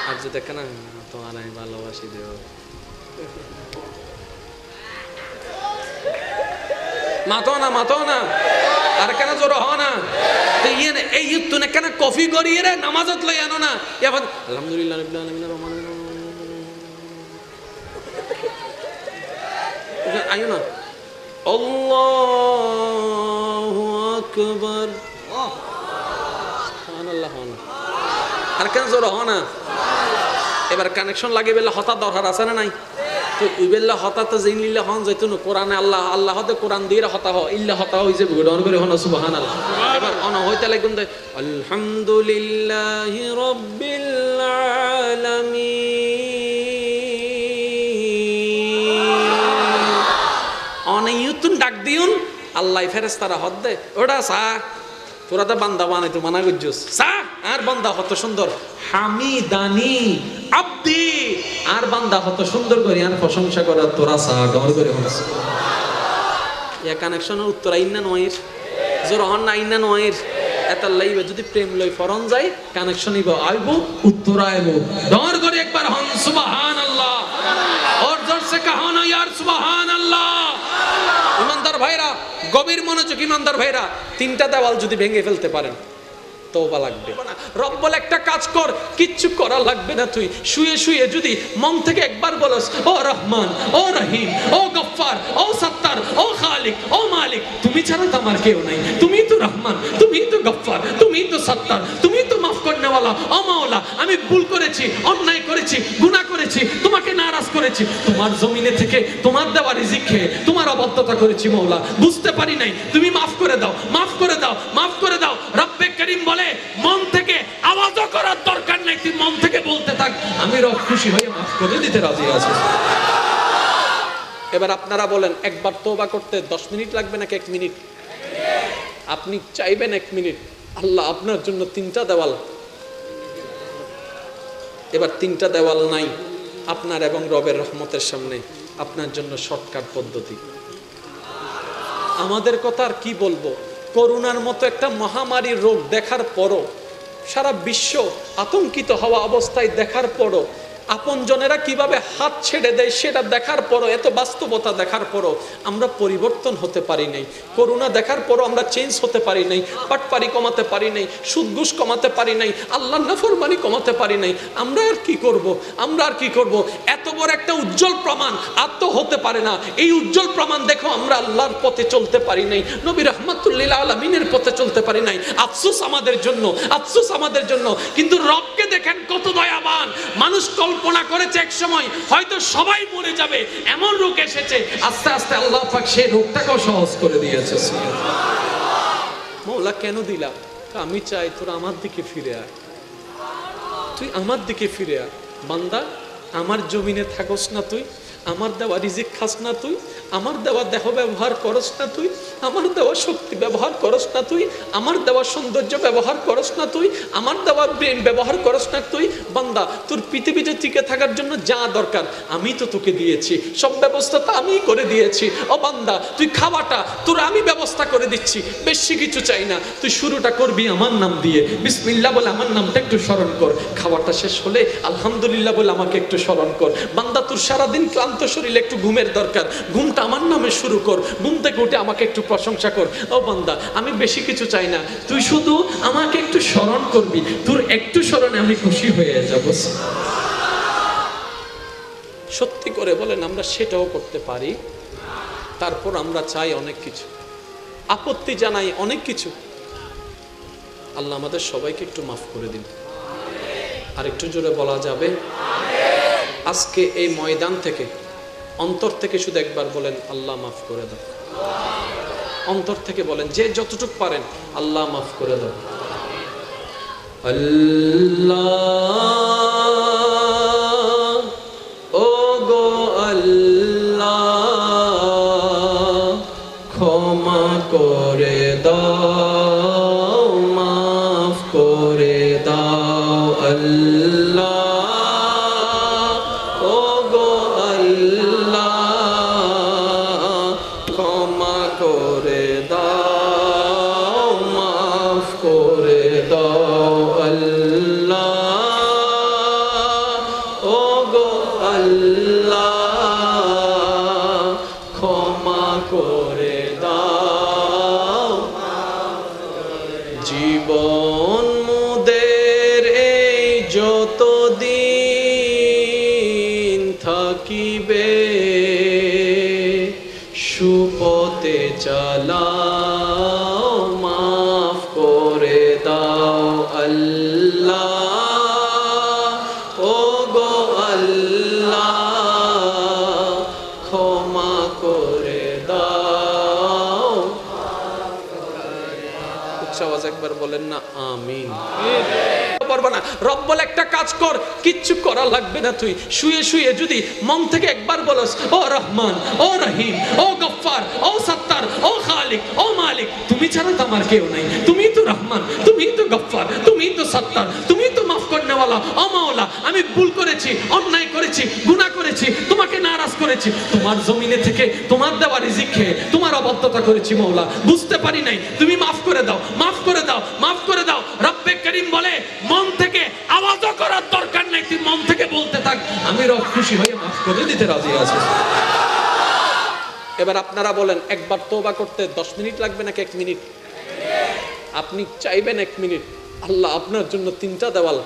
আর যে দেখে না তোমার আমি ভালোবাসি দেব মাতো না আর কেন জোর হ না এই তুই কেন কফি করিয়ে রে নামাজত লই আনো না এবার আলহামদুলিল্লাহ রাব্বিল আলামিন রহমানির রহিম আইও না আল্লাহু আকবার সুবহানাল্লাহ আর কেন জোর হ না এবার কানেকশন লাগে বেলা হঠাৎ দরকার আছে না নাই? তো ইবেল্লা হঠাৎ জিনিল্লা হন যাইতো না কোরআনে আল্লাহ আল্লাহ হতে কোরআন দিয়ে হতা হ ইল্লা হতা হই যে ডন করে হন সুবহানাল্লাহ। এবার অন হইতে লাগুন দে আলহামদুলিল্লাহি রাব্বিল আলামিন অন ইউতুন ডাক দিউন আল্লাহ ফেরেশতারা হদ দে ওটা সা তোরা তো বান্দা বানাইতো মানা করছিস সা আর বান্দা কত সুন্দর হামিদানি আব্দি আর বান্দা কত সুন্দর করে আর প্রশংসা করা তোরা সা গমর করে হনস ইয়া কানেকশনের উত্তর আইনা নয়ের জোর হন না আইনা নয়ের এত লাইবে যদি প্রেম লই ফরন যায় কানেকশন ইব আইবো উত্তর আইবো দর করে একবার হন সুবহানাল্লাহ और जोर से कहो ना यार সুবহানাল্লাহ। ইমানদার ভাইরা গভীর মনোযোগ ইমানদার ভাইরা তিনটা দেওয়াল যদি ভেঙে ফেলতে পারেন তওবা লাগবে। রব্বুল একটা কাজ কর কিচ্ছু করা লাগবে না, তুই শুয়ে শুয়ে যদি মন থেকে একবার বলস ও রহমান ও রহিম ও গফফার ও সত্তার ও খালিক ও মালিক তুমি ছাড়া তো আমার কেউ নাই, তুমি তো রহমান তুমি তো গফফার তুমি তো সত্তার তুমি তো মাফ করনে वाला নেওয়ালা, ও মাওলা আমি ভুল করেছি, অন্যায় করেছি, গুনাহ করেছি, তোমাকে নারাজ করেছি, তোমার জমিনে থেকে তোমার দেওয়া রিজিক খেয়ে তোমার অবাধ্যতা করেছি মাওলা, বুঝতে পারি নাই, তুমি মাফ করে দাও, মাফ করে দাও, মাফ করে দাও। রব্বে করিম বলে মন থেকে আওয়াজও করার দরকার নাই, তুই মন থেকে বলতে থাক, আমি রব খুশি হয়ে মাফ করে দিতে রাজি আছি। এবার আপনারা বলেন একবার তওবা করতে 10 মিনিট লাগবে নাকি 1 মিনিট? আপনি চাইবেন 1 মিনিট, আল্লাহ আপনার জন্য 3টা দেওয়াল, এবার 3টা দেওয়াল নাই আপনার এবং রবের রহমতের সামনে, আপনার জন্য শর্টকাট পদ্ধতি। আমাদের কথা আর কি বলবো, করোনার মতো একটা মহামারী রোগ দেখার পরও, সারা বিশ্ব আতঙ্কিত হওয়া অবস্থায় দেখার পরও, আপনজনেরা কিভাবে হাত ছেড়ে দেয় সেটা দেখার পরও, এত বাস্তবতা দেখার পরও আমরা পরিবর্তন হতে পারি নাই। করোনা দেখার পরও আমরা চেঞ্জ হতে পারি নাই, পাটপারি কমাতে পারি নাই, সুদ ঘুষ কমাতে পারি নাই, আল্লাহর নাফরমানি কমাতে পারি নাই। আমরা আর কি করব, আমরা আর কি করব? এত বড় একটা উজ্জ্বল প্রমাণ আর তো হতে পারে না। এই উজ্জ্বল প্রমাণ দেখো আমরা আল্লাহর পথে চলতে পারি নাই, নবী রাহমাতুল্লিল আলামিনের পথে চলতে পারি নাই। আফসোস আমাদের জন্য, আফসোস আমাদের জন্য। কিন্তু রবকে দেখেন কত দয়াবান। মানুষ কল্পনা করেছে এক সময় হয়তো সবাই মরে যাবে, এমন রোগ এসেছে, আস্তে আস্তে আল্লাহ পাক সেই রোগটাকেও সহজ করে দিয়েছে। মওলা কেন দিলা? আমি চাই তোরা আমার দিকে ফিরে আয়, তুই আমার দিকে ফিরে আয়। বান্দা আমার জমিনে থাকস না তুই, আমার দেওয়া রিজিক খাস না তুই, আমার দেওয়া দেহ ব্যবহার করস না তুই, আমার দেওয়া শক্তি ব্যবহার করস না তুই, আমার দেওয়া সৌন্দর্য ব্যবহার করস না তুই, আমার দেওয়া ব্রেন ব্যবহার করস না তুই। বান্দা তোর পৃথিবীতে টিকে থাকার জন্য যা দরকার আমি তো তোকে দিয়েছি, সব ব্যবস্থা তো আমিই করে দিয়েছি। ও বান্দা তুই খাওয়াটা তোর আমি ব্যবস্থা করে দিচ্ছি, বেশি কিছু চাই না। তুই শুরুটা করবি আমার নাম দিয়ে, বিসমিল্লাহ বলে আমার নামটা একটু স্মরণ কর। খাওয়াটা শেষ হলে আলহামদুলিল্লাহ বলে আমাকে একটু স্মরণ কর। বান্দা তোর সারাদিন ক্লান্ত শরীরে একটু ঘুমের দরকার, ঘুমটা আমার নামে শুরু কর। ঘুম থেকে উঠে আমাকে একটু প্রশংসা কর। ও বান্দা আমি বেশি কিছু চাই না, তুই শুধু আমাকে একটু স্মরণ করবি, তোর একটু স্মরণে আমি খুশি হয়ে যাব। সত্যি করে বলেন আমরা সেটাও করতে পারি? তারপর আমরা চাই অনেক কিছু, আপত্তি জানাই অনেক কিছু। আল্লাহ আমাদের সবাইকে একটু মাফ করে দিন। আর একটু জোরে বলা যাবে? আজকে এই ময়দান থেকে অন্তর থেকে শুধু একবার বলেন আল্লাহ মাফ করে দাও। অন্তর থেকে বলেন, যে যতটুক পারেন আল্লাহ মাফ করে দাও। আল্লাহ ও গো আল্লাহ ক্ষমা করে দাও, মাফ করে দাও। আল্লাহ জীবন মুদের এই যতদিন থাকিবে, সুপথে চালাও, মাফ করে দাও। আল্লাহ ও গো আল্লাহ ক্ষমা করে দাও। আওয়াজ একবার বলেন না আমিন। পারবো না, রব বলে একটা কাজ কর, কিচ্ছু করা লাগবে না। তুই শুয়ে শুয়ে যদি মন থেকে একবার বলস ও রহমান, ও রহিম, ও গফফার, ও সত্তার, ও খালিক, ও মালিক, তুমি ছাড়া তো আমার কেউ নাই, তুমি তো রহমান, তুমি তো গফফার, তুমি তো সত্তার, তুমি তো মাফ করনেওয়ালা। ও মাওলা আমি ভুল করেছি, অন্যায় করেছি, গুনাহ করেছি, তোমাকে নারাজ করেছি, তোমার জমিনে থেকে তোমার দেওয়া রিজিক খেয়ে তোমার অবাধ্যতা করেছি মাওলা, বুঝতে পারি নাই, তুমি মাফ করে দাও, মাফ করে দাও, মাফ করে দাও। রব্বে করিম বলে মন থেকে আওয়াজও করার দরকার নাই, তুই মন থেকে বলতে থাক, আমি রব খুশি হয়ে মাফ করে দিতে রাজি আছি। এবার আপনারা বলেন একবার তওবা করতে 10 মিনিট লাগবে নাকি 1 মিনিট? আপনি চাইবেন 1 মিনিট, আল্লাহ আপনার জন্য 3টা দেওয়াল,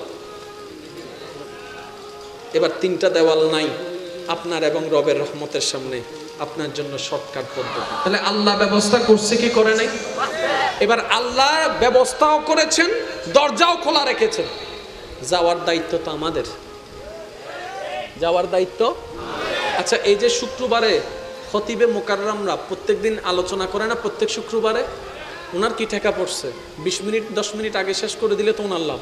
এবার 3টা দেওয়াল নাই আপনার এবং রবের রহমতের সামনে, আপনার জন্য শর্টকাট পদ্ধতি। তাহলে আল্লাহ ব্যবস্থা করছে কি করে নাই? এবার আল্লাহ ব্যবস্থাও করেছেন, দরজাও খোলা রেখেছেন। যাওয়ার দায়িত্ব তো আমাদের, যাওয়ার দায়িত্ব। আচ্ছা, এই যে শুক্রবারে খতিবে মোকাররমরা প্রত্যেকদিন আলোচনা করে না, প্রত্যেক শুক্রবারে, ওনার কি ঠেকা পড়ছে? 20 মিনিট 10 মিনিট আগে শেষ করে দিলে তো ওনার লাভ।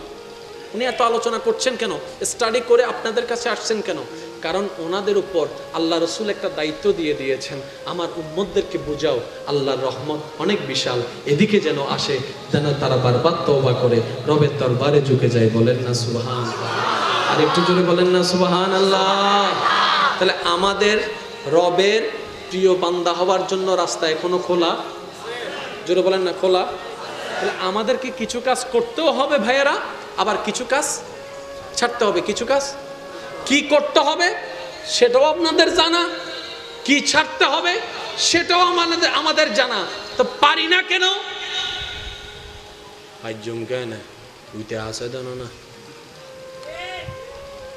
উনি এত আলোচনা করছেন কেন? স্টাডি করে আপনাদের কাছে আসছেন কেন? কারণ ওনাদের উপর আল্লাহ রসুল একটা দায়িত্ব দিয়ে দিয়েছেন, আমার উম্মতদেরকে বোঝাও আল্লাহর রহমত অনেক বিশাল, এদিকে যেন আসে, যেন তারা বারবার তওবা করে রবের দরবারে ঝুঁকে যায়। বলেন না সুবহানাল্লাহ? আর একটু জোরে বলেন না সুবহানাল্লাহ? তাহলে আমাদের রবের প্রিয় বান্দা হওয়ার জন্য রাস্তা এখনো খোলা, জোরে বলেন না খোলা। তাহলে আমাদেরকে কিছু কাজ করতেও হবে ভাইয়েরা, আবার কিছু কাজ ছাড়তে হবে। কিছু কাজ কি করতে হবে সেটাও আপনাদের জানা, কি ছাড়তে হবে সেটাও আমাদের জানা। তো পারি না কেন? আইজম কেন উইতে আসে জানো না,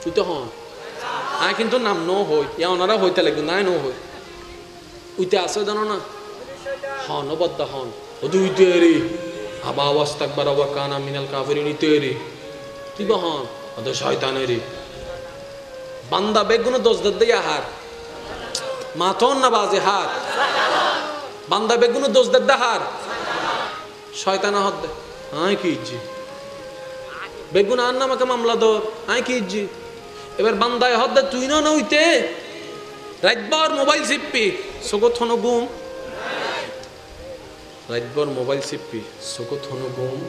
তুই তো হন আয় কিন্তু নাম নো হই, ইয়া ওনারা হইতে লাগবে না নো হই, উইতে আসে জানো না, হন বদ্ধ হন ও দুই তৈরি আবা আওয়াজ থাকবার আবার কানা মিনাল কাফেরিনি তৈরি, তুই বা হন ওদের শয়তানেরই বান্দা বেগুনো দোষ দিয়ে হার মাথন না বাজে হার, বান্দা বেগুনো দোষ দে হার শয়তানা হদ দে আয় কি ইজ্জি বেগুন আর না আমাকে মামলা দর আয় কি ইজ্জি। এবার বান্দায় হদ দে তুই না উইতে রাতবার মোবাইল চিপ্পি চোখত হনো গুম, রাতবার মোবাইল চিপ্পি চোখত হনো গুম,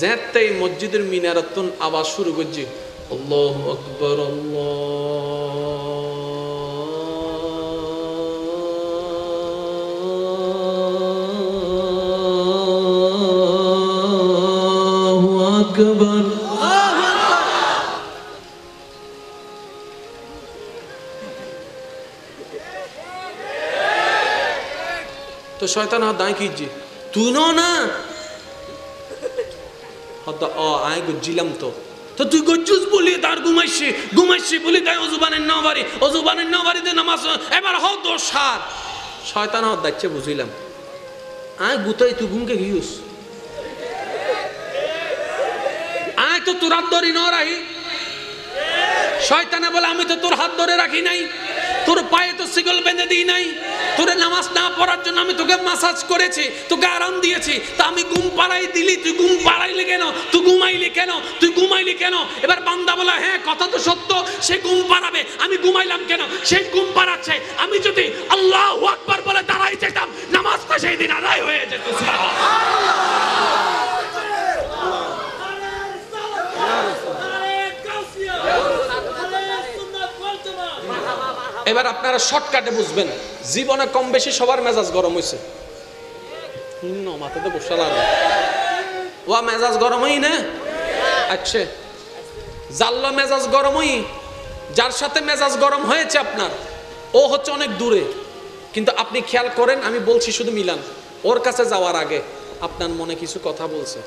যেতে মসজিদের মিনারাতন আওয়াজ শুরু করছি আল্লাহু আকবার আল্লাহু আকবার। তো শয়তান হাত দাঁড়িয়ে কিজি তুই না হত আয় গজ্জিলাম তো, তো তুই গজ্জুস বলি তার ঘুমাইছি বলি তাই অজুবানের নাবারিতে নামাজ এবার হ দোষ সার শয়তান হাত দাচ্ছে বুঝিলাম আয় গুতাই তুই ঘুমকে গিয়েছ আয় তো তোর হাত ধরি ন রাহি, শয়তানে বলে আমি তো তোর হাত ধরে রাখি নাই, তোর পায়ে তো শিকল বেঁধে দিই নাই, তোর নামাজ না পড়ার জন্য আমি তোকে মাসাজ করেছি, তোকে আরাম দিয়েছি, তা আমি ঘুম পাড়াই দিলি, তুই ঘুম পাড়াইলি কেন, তুই ঘুমাইলি কেন? এবার বান্দা বলে হ্যাঁ কথা তো সত্য, সে ঘুম পাড়াবে, আমি ঘুমাইলাম কেন? সে ঘুম পাড়াচ্ছে, আমি যদি আল্লাহু আকবার বলে দাঁড়াই যেতাম নামাজটা সেই দিন আদায় হয়ে যেত। এবার আপনারা শর্টকাটে বুঝবেন, জীবনে কম বেশি সবার মেজাজ গরম হয়েছে, মাথাতে বসা লাগে ওয়া মেজাজ গরম হই না। আচ্ছা জাল্লা মেজাজ গরম হই, যার সাথে মেজাজ গরম হয়েছে আপনার ও হচ্ছে অনেক দূরে, কিন্তু আপনি খেয়াল করেন আমি বলছি শুধু মিলান, ওর কাছে যাওয়ার আগে আপনার মনে কিছু কথা বলছে,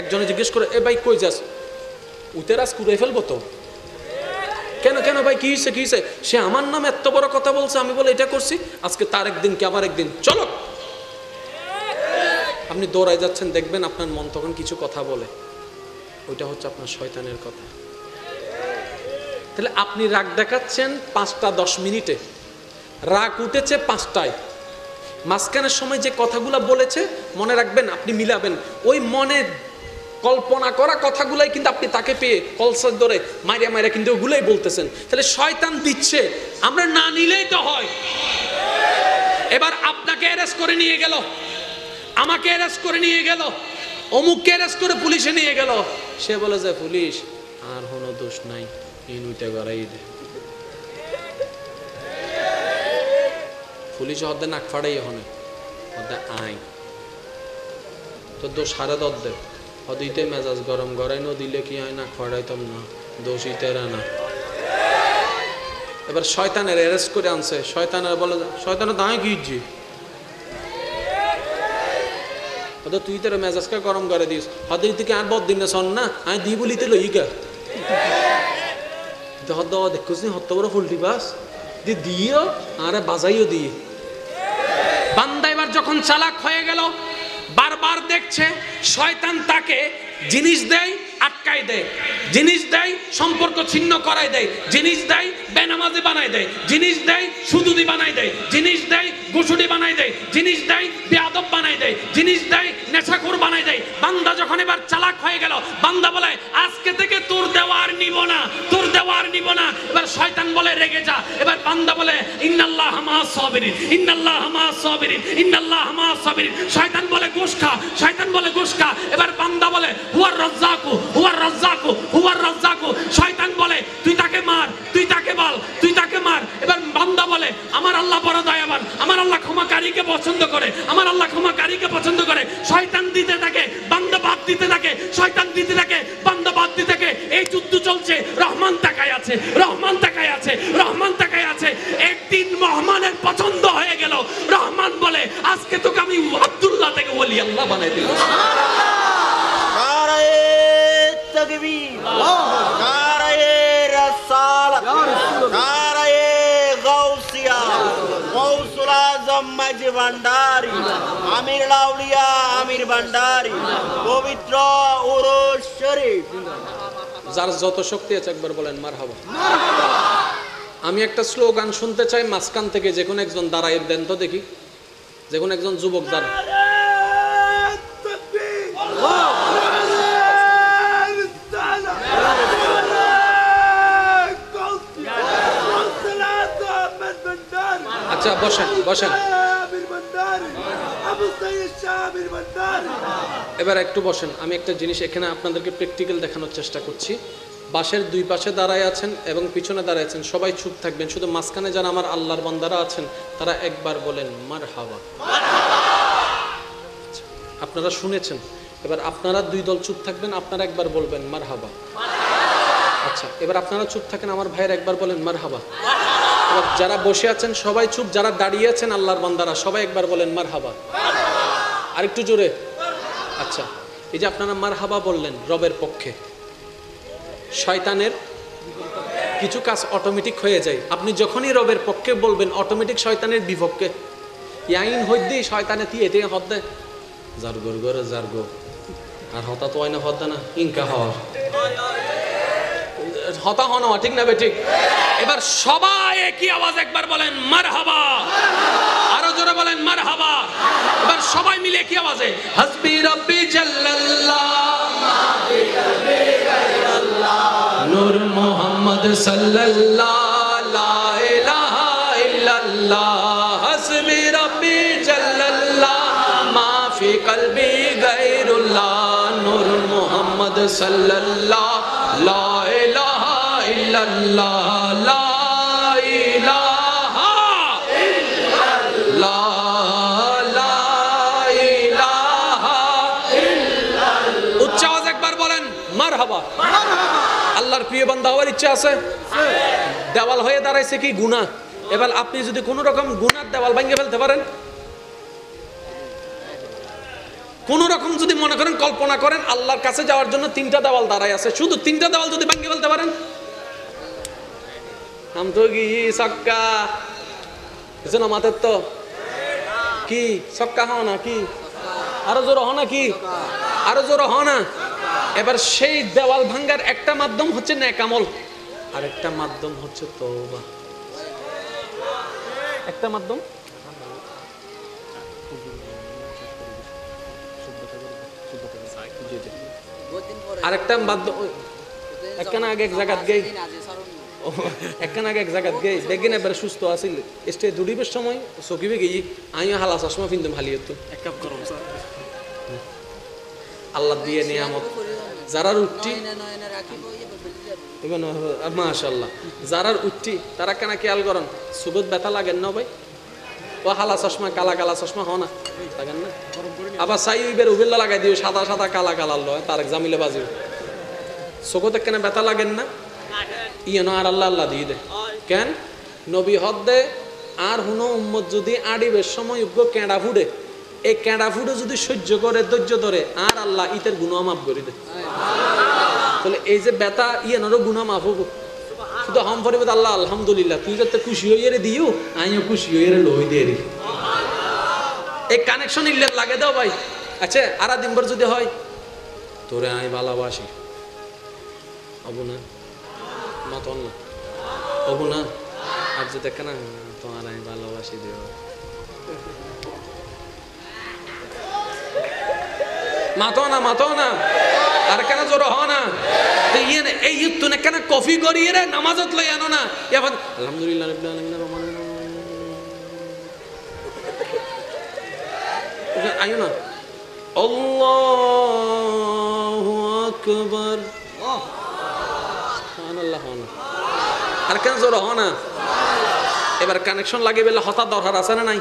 একজনে জিজ্ঞেস করে এ ভাই কই যাস, উতেরাস কুড়ে ফেলবো তো, কেন ভাই কি হয়েছে, সে আমার নাম এত বড় কথা বলছে, আমি বলে এটা করছি, আজকে তার একদিন কি আবার একদিন, চলো আপনি দৌড়ায় যাচ্ছেন, দেখবেন আপনার মন তখন কিছু কথা বলে, ওইটা হচ্ছে আপনার শয়তানের কথা। তাহলে আপনি রাগ দেখাচ্ছেন 5টা 10 মিনিটে, রাগ উঠেছে 5টায়, মাঝখানের সময় যে কথাগুলো বলেছে মনে রাখবেন, আপনি মিলাবেন ওই মনে কল্পনা করা কথাগুলাই কিন্তু আপনি তাকে পেয়ে কলসার ধরে মাইরা কিন্তু ওগুলোই বলতেছেন, তাহলে শয়তান দিচ্ছে, আমরা না নিলেই তো হয়। এবার আপনাকে অ্যারেস্ট করে নিয়ে গেল, আমাকে অ্যারেস্ট করে নিয়ে গেল, অমুককে অ্যারেস্ট করে পুলিশে নিয়ে গেল, সে বলে যে পুলিশ আর কোনো দোষ নাই, ইনুইতে গড়াই দে, পুলিশ হদ্দে নাক ফাড়াই হনে হদ্দে আই তো দোষ হারে দদ্দে হদিতে মেজাজ গরম গড়াই ন দিলে কি হয় নাক ফাড়াইতাম না, দোষই তেরা না। এবার শয়তানের অ্যারেস্ট করে আনছে, শয়তানের বলে শয়তানের দাঁড়ায় গিয়েছি হয়তো তুই তোর মেজাজকে গরম করে দিস, হয়তো তুই আর বদ দিন শোন না আমি দি বলিতে লইকা হদ্দ দেখছিস হত্ত বড় ফুলটি বাস দিও আরে বাজাইও দিয়ে বান্দা যখন চালাক হয়ে গেল, বারবার দেখছে শয়তান তাকে জিনিস দেয়, আটকাই দেয়, জিনিস দেয় সম্পর্ক ছিন্ন করাই দেয়, জিনিস দেয় বেনামাজি বানাই দেয়, জিনিস দেয় সুদুদি বানাই দেয়, জিনিস দেয় গুসুডি বানাই দেয়, জিনিস দেয় বেয়াদব বানাই দেয়, জিনিস দেয় নেশাখোর বানাই দেয়। বান্দা যখন এবার চালাক হয়ে গেল, বান্দা বলে আজকে থেকে তোর দেওয়ার নিব না, তোর দেওয়ার নিব না। এবার শয়তান বলে রেগে যা। এবার বান্দা বলে ইন্নাল্লাহ মাআস সাবিরিন, ইন্নাল্লাহ মাআস সাবিরিন, ইন্নাল্লাহ মাআস সাবিরিন। শয়তান বলে ঘুষ খা, শয়তান বলে ঘুষ খা। এবার বান্দা বলে হুয়ার রাজ্জাকু, হুয়ার রাজ্জাকু, হুয়ার রাজ্জাকু। শয়তান বলে তুই তাকে মার, তুই তাকে বল, তুই তাকে মার। এবার বান্দা বলে আমার আল্লাহ বড় দয়াবান, আমার আল্লাহ ক্ষমাকারীকে পছন্দ করে, আমার আল্লাহ ক্ষমাকারীকে পছন্দ করে। শয়তান দিতে থাকে, বান্দা বাদ দিতে থাকে, শয়তান দিতে থাকে, বান্দা বাদ দিতে থাকে। এই যুদ্ধ চলছে, রহমান তাকায় আছে, রহমান তাকায় আছে, রহমান তাকায় আছে। একদিন রহমানের পছন্দ হয়ে গেল। রহমান বলে আজকে তোকে আমি আব্দুল্লাহ থেকে ওলি আল্লাহ বানাই দিলাম। নারায়ে তাকবীর, নারায়ে রাসালাত, নারায়ে গাউসিয়া, গৌসুল আজম মাঝি ভান্ডারী, আমির আউলিয়া আমির ভান্ডারী, পবিত্র উরুস শরীফ। যার যত শক্তি আছে একবার বলেন মারহাবা। আমি একটা স্লোগান শুনতে চাই মাঝখান থেকে, যে কোনো একজন দাঁড়ায় দেন তো দেখি, যে কোনো একজন যুবক দাঁড়ায়। আচ্ছা বসেন বসেন, এবার একটু বসেন। আমি একটা জিনিস এখানে আপনাদেরকে প্র্যাকটিক্যাল দেখানোর চেষ্টা করছি। বাসের দুই পাশে দাঁড়ায় আছেন এবং পিছনে দাঁড়ায় আছেন, সবাই চুপ থাকবেন। শুধু মাঝখানে যারা আমার আল্লাহর বান্দারা আছেন তারা একবার বলেন মারহাবা। আপনারা শুনেছেন, এবার আপনারা দুই দল চুপ থাকবেন, আপনারা একবার বলবেন মারহাবা। আচ্ছা এবার আপনারা চুপ থাকেন, আমার ভাইয়ের একবার বলেন মারহাবা। এবার যারা বসে আছেন সবাই চুপ, যারা দাঁড়িয়ে আছেন আল্লাহর বান্দারা সবাই একবার বলেন মারহাবা। আরেকটু জোরে। আচ্ছা এই যে আপনারা মারহাবা বললেন রবের পক্ষে, শয়তানের কিছু কাজ অটোমেটিক হয়ে যায়। আপনি যখনই রবের পক্ষে বলবেন অটোমেটিক শয়তানের বিপক্ষে ইয়াইন হইদি শয়তানে তিয়ে তিয়ে হদ্দে জারগর গরে জারগো আর হতা তো আইনা হদ্দা না ইনকা হওয়ার হতা হনো ঠিক না বেঠিক। এবার সবাই একই আওয়াজ একবার বলেন মারহাবা, আরো জোরে বলেন মারহাবা। এবার সবাই মিলে একই আওয়াজে হাসবি রাব্বি জাল্লাল্লাহ মাফি কলবি গায়রাল্লাহ নূর মুহাম্মদ সাল্লাল্লাহ লা ইলাহা ইল্লাল্লাহ হাসবি রাব্বি জাল্লাল্লাহ মাফি কলবি গায়রুল্লাহ নূর মুহাম্মদ সাল্লাল্লাহ লা ইলাহা ইল্লাল্লাহ লা ইলাহা ইল্লাল্লাহ লা ইলাহা ইল্লাল্লাহ। উচ্চ আওয়াজ একবার বলেন মারহাবা। আল্লাহর প্রিয় বান্দা হওয়ার ইচ্ছা আছে? দেওয়াল হয়ে দাঁড়াইছে কি গুনাহ। এবার আপনি যদি কোনো রকম গুনার দেওয়াল ভেঙে ফেলতে পারেন, কোন রকম যদি মনে করেন কল্পনা করেন আল্লাহর কাছে যাওয়ার জন্য তিনটা দেওয়াল দাঁড়ায় আছে, শুধু তিনটা দেওয়াল যদি ভেঙে ফেলতে পারেন, আম তো কি সক্কা কিছু না মাথার তো কি সক্কা হও না কি আরো জোর হ না কি আরো জোর হ না। এবার সেই দেওয়াল ভাঙ্গার একটা মাধ্যম হচ্ছে নেক আমল, আর একটা মাধ্যম হচ্ছে তওবা। একটা মাধ্যম আরেকটা মাধ্যম একখানা আগে এক জায়গাত গেই একখানা আগে এক জায়গাত গেই দেখেন এবার সুস্থ আছিল স্টে দুডিবের সময় চকিবে গেই আইও হালা চশমা ফিন্দম হালিয়ত এক কাপ গরম আল্লাহ দিয়ে নিয়ামত যারার উঠটি মাশাআল্লাহ যারার উঠটি তারা কেন খেয়াল করেন সুগত ব্যথা লাগেন না ভাই? ও হালা চশমা কালা কালা চশমা হ না লাগেন না? আবার চাই ওইবার উবেল্লা লাগাই দিও সাদা সাদা কালা কালা লয় তার জামিলে বাজিও সুগতে কেন ব্যথা লাগেন না? ইয়েন আর আল্লাহ আল্লাহ দিয়ে দে কেন নবী হদ দে আর হুনো উম্মত যদি আড়িবের সময় উগ্র কেঁড়া ফুডে এই কেঁড়া ফুডে যদি সহ্য করে ধৈর্য ধরে আর আল্লাহ ইতের গুনাহ মাফ করে দে। তাহলে এই যে ব্যথা ইয়েনেরও গুনাহ মাফ হবো শুধু হাম ফরিব আল্লাহ আলহামদুলিল্লাহ তুই যাতে খুশি হইয়ে রে দিও আমিও খুশি হইয়ে রে লই দে রে। এই কানেকশন ইল্লের লাগে দাও ভাই। আচ্ছা আর দিনভর যদি হয় তোরে আমি ভালোবাসি হবো না মতন না হবো না, আর যদি দেখে না তোমার আমি ভালোবাসি দেব মাতো না আর কেন জোর হ না এই তুই কেন কফি করিয়ে রে নামাজত লই আনো না এখন আলহামদুলিল্লাহ রাব্বিল আলামিন রহমানির রহিম আইও না আল্লাহু আকবার সুবহানাল্লাহ আর কেন জোর হ না। এবার কানেকশন লাগে বেলা হঠাৎ দরকার আছে না নাই?